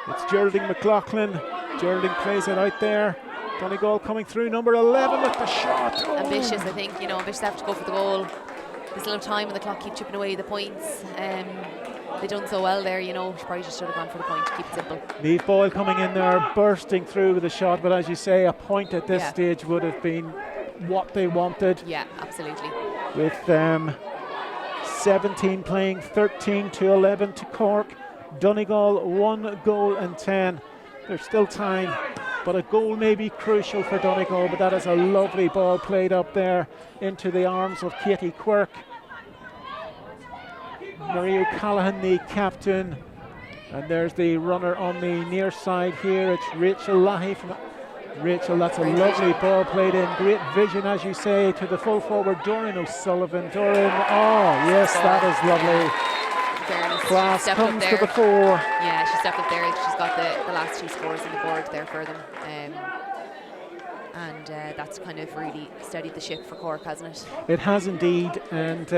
It's Geraldine McLaughlin. Geraldine plays it out there. Donegal coming through, number 11 with the shot. Ambitious, I think. You know, ambitious have to go for the goal. There's a little time on the clock, keep chipping away the points. They done so well there, you know. She probably just should have gone for the point to keep it simple. Niamh Boyle coming in there, bursting through with a shot, but as you say, a point at this stage would have been what they wanted. Yeah, absolutely. With 17 playing 13-11 to Cork. Donegal 1 goal and 10. There's still time, but a goal may be crucial for Donegal, but that is a lovely ball played up there into the arms of Katie Quirk. Marie O'Callaghan, the captain, and there's the runner on the near side here. It's Rachel Lahey from Rachel. That's a lovely ball played in, great vision, as you say, to the full forward Dorian O'Sullivan. Dorian, yes, that is lovely. Class comes to the fore. Yeah, she stepped up there. She's got the last 2 scores on the board there for them. And that's kind of really steadied the ship for Cork, hasn't it? It has indeed, and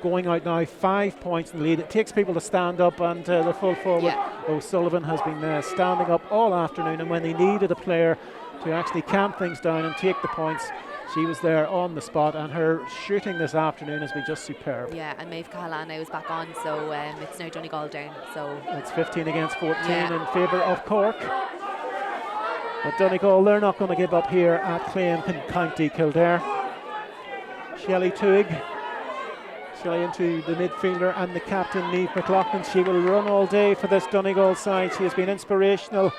going out now 5 points in the lead. It takes people to stand up, and the full forward O'Sullivan has been standing up all afternoon, and when they needed a player to actually camp things down and take the points, she was there on the spot, and her shooting this afternoon has been just superb. Yeah, and Maeve Cahalane now is back on, so it's now Donegal down. So it's 15 against 14 in favour of Cork. But Donegal, they're not going to give up here at Clane County Kildare. Shelley Tuig. Shelley into the midfielder and the captain, Niamh McLaughlin. She will run all day for this Donegal side. She has been inspirational,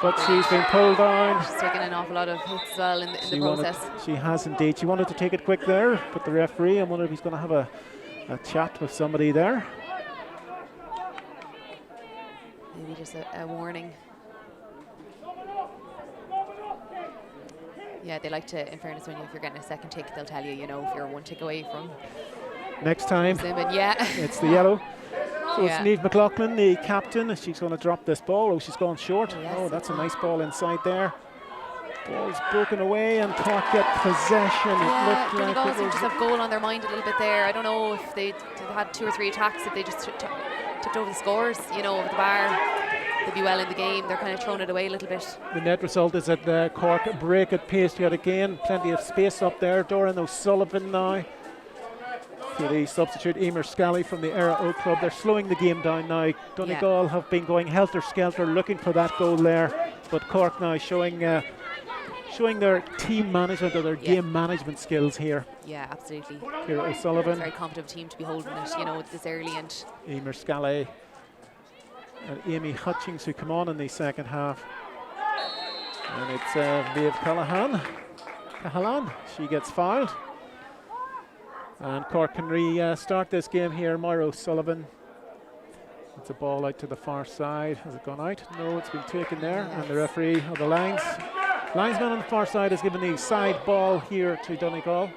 but she's been pulled down. She's taken an awful lot of hits as well in the process. She has indeed. She wanted to take it quick there, but the referee, I wonder if he's going to have a chat with somebody there. Maybe just a warning. Yeah, they like to, in fairness, if you're getting a second tick, they'll tell you, you know, if you're 1 tick away from next time. Yeah. It's the yellow. So Yeah. it's Niamh McLaughlin, the captain. She's going to drop this ball. Oh, she's gone short. Yes. Oh, that's a nice ball inside there. Ball's broken away and Cork get possession. Yeah, It looked Donegal like it seem was... to have goal on their mind a little bit there. I don't know if they had 2 or 3 attacks, if they just tipped over the scores, you know, over the bar. They'd be well in the game. They're kind of throwing it away a little bit. The net result is that Cork break at pace yet again. Plenty of space up there. Doran O'Sullivan now. To the substitute Emer Scally from the Era O Club. They're slowing the game down now. Donegal have been going helter-skelter looking for that goal there. But Cork now showing their team management or their game management skills here. Yeah, absolutely. Here O'Sullivan. It's a very competent team to be holding it, you know, this early. And Emer Scally and Amy Hutchings who come on in the second half. And it's Maeve Cahalane. She gets fouled. And Cork can restart this game here. Moira O'Sullivan. It's a ball out to the far side. Has it gone out? No, it's been taken there. Yes. And the referee of the linesman on the far side has given the side ball here to Donegal.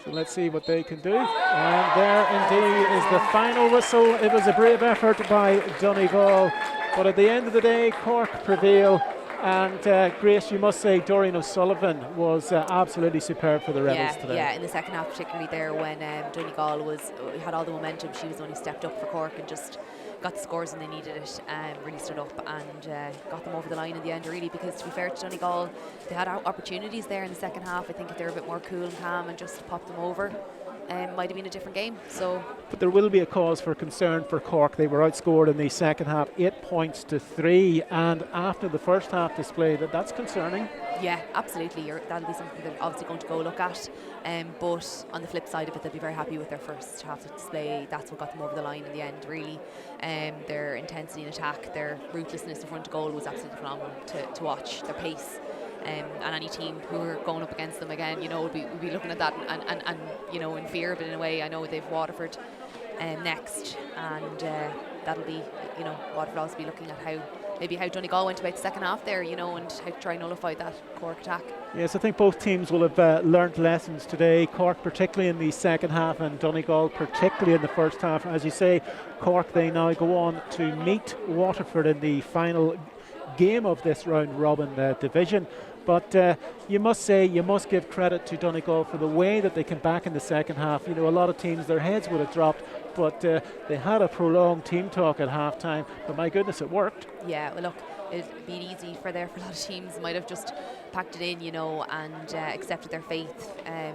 So let's see what they can do. And there indeed is the final whistle. It was a brave effort by Donegal. But at the end of the day, Cork prevail. And Grace, you must say Doreen O'Sullivan was absolutely superb for the Rebels today. Yeah, in the second half, particularly there when Donegal had all the momentum. She was only stepped up for Cork and just got the scores when they needed it, really stood up and got them over the line in the end, really, because to be fair to Donegal, they had opportunities there in the second half. I think if they were a bit more cool and calm and just popped them over, might have been a different game. So, but there will be a cause for concern for Cork. They were outscored in the second half 8 points to 3, and after the first half display, that's concerning. Yeah, absolutely. That'll be something they're obviously going to go look at. But on the flip side of it, they'll be very happy with their first half display. That's what got them over the line in the end, really. Their intensity in attack, their ruthlessness in front of goal was absolutely phenomenal to watch. Their pace. And any team who are going up against them again, you know, would be looking at that and you know, in fear of it in a way. I know they've Waterford next, and that'll be, you know, Waterford will also be looking at how Donegal went about the second half there, you know, and how to try and nullify that Cork attack. Yes, I think both teams will have learned lessons today. Cork particularly in the second half and Donegal particularly in the first half. As you say, Cork, they now go on to meet Waterford in the final game of this round robin division. But you must give credit to Donegal for the way that they came back in the second half. You know, a lot of teams, their heads would have dropped, but they had a prolonged team talk at half-time. But my goodness, it worked. Yeah, well, look, it'd been easy for a lot of teams. Might have just packed it in, you know, and accepted their fate.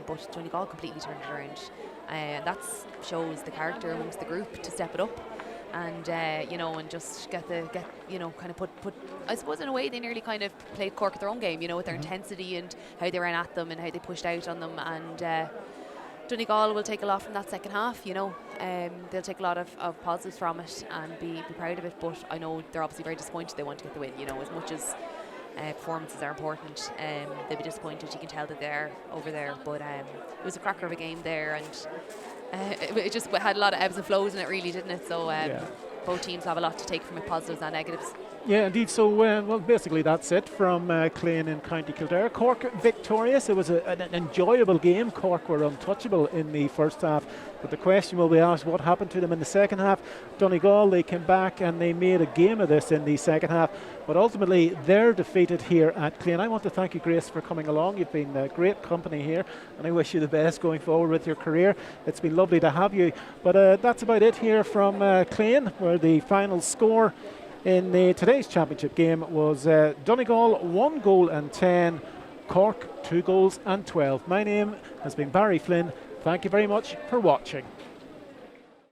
But Donegal completely turned it around. That shows the character amongst the group to step it up. And you know, and just get you know, kind of put I suppose in a way they nearly kind of played Cork at their own game, you know, with their intensity and how they ran at them and how they pushed out on them. And Donegal will take a lot from that second half, you know. They'll take a lot of positives from it and be proud of it. But I know they're obviously very disappointed. They want to get the win, you know, as much as performances are important. They'll be disappointed. You can tell that they're over there. But it was a cracker of a game there, and it just had a lot of ebbs and flows in it, really, didn't it? So both teams have a lot to take from it, positives and negatives. Yeah, indeed. So, well, basically that's it from Clane in County Kildare. Cork victorious. It was an enjoyable game. Cork were untouchable in the first half. But the question will be asked, what happened to them in the second half? Donegal, they came back and they made a game of this in the second half. But ultimately, they're defeated here at Clane. I want to thank you, Grace, for coming along. You've been great company here, and I wish you the best going forward with your career. It's been lovely to have you. But that's about it here from Clane, where the final score in today's championship game was Donegal 1 goal and 10, Cork 2 goals and 12. My name has been Barry Flynn. Thank you very much for watching.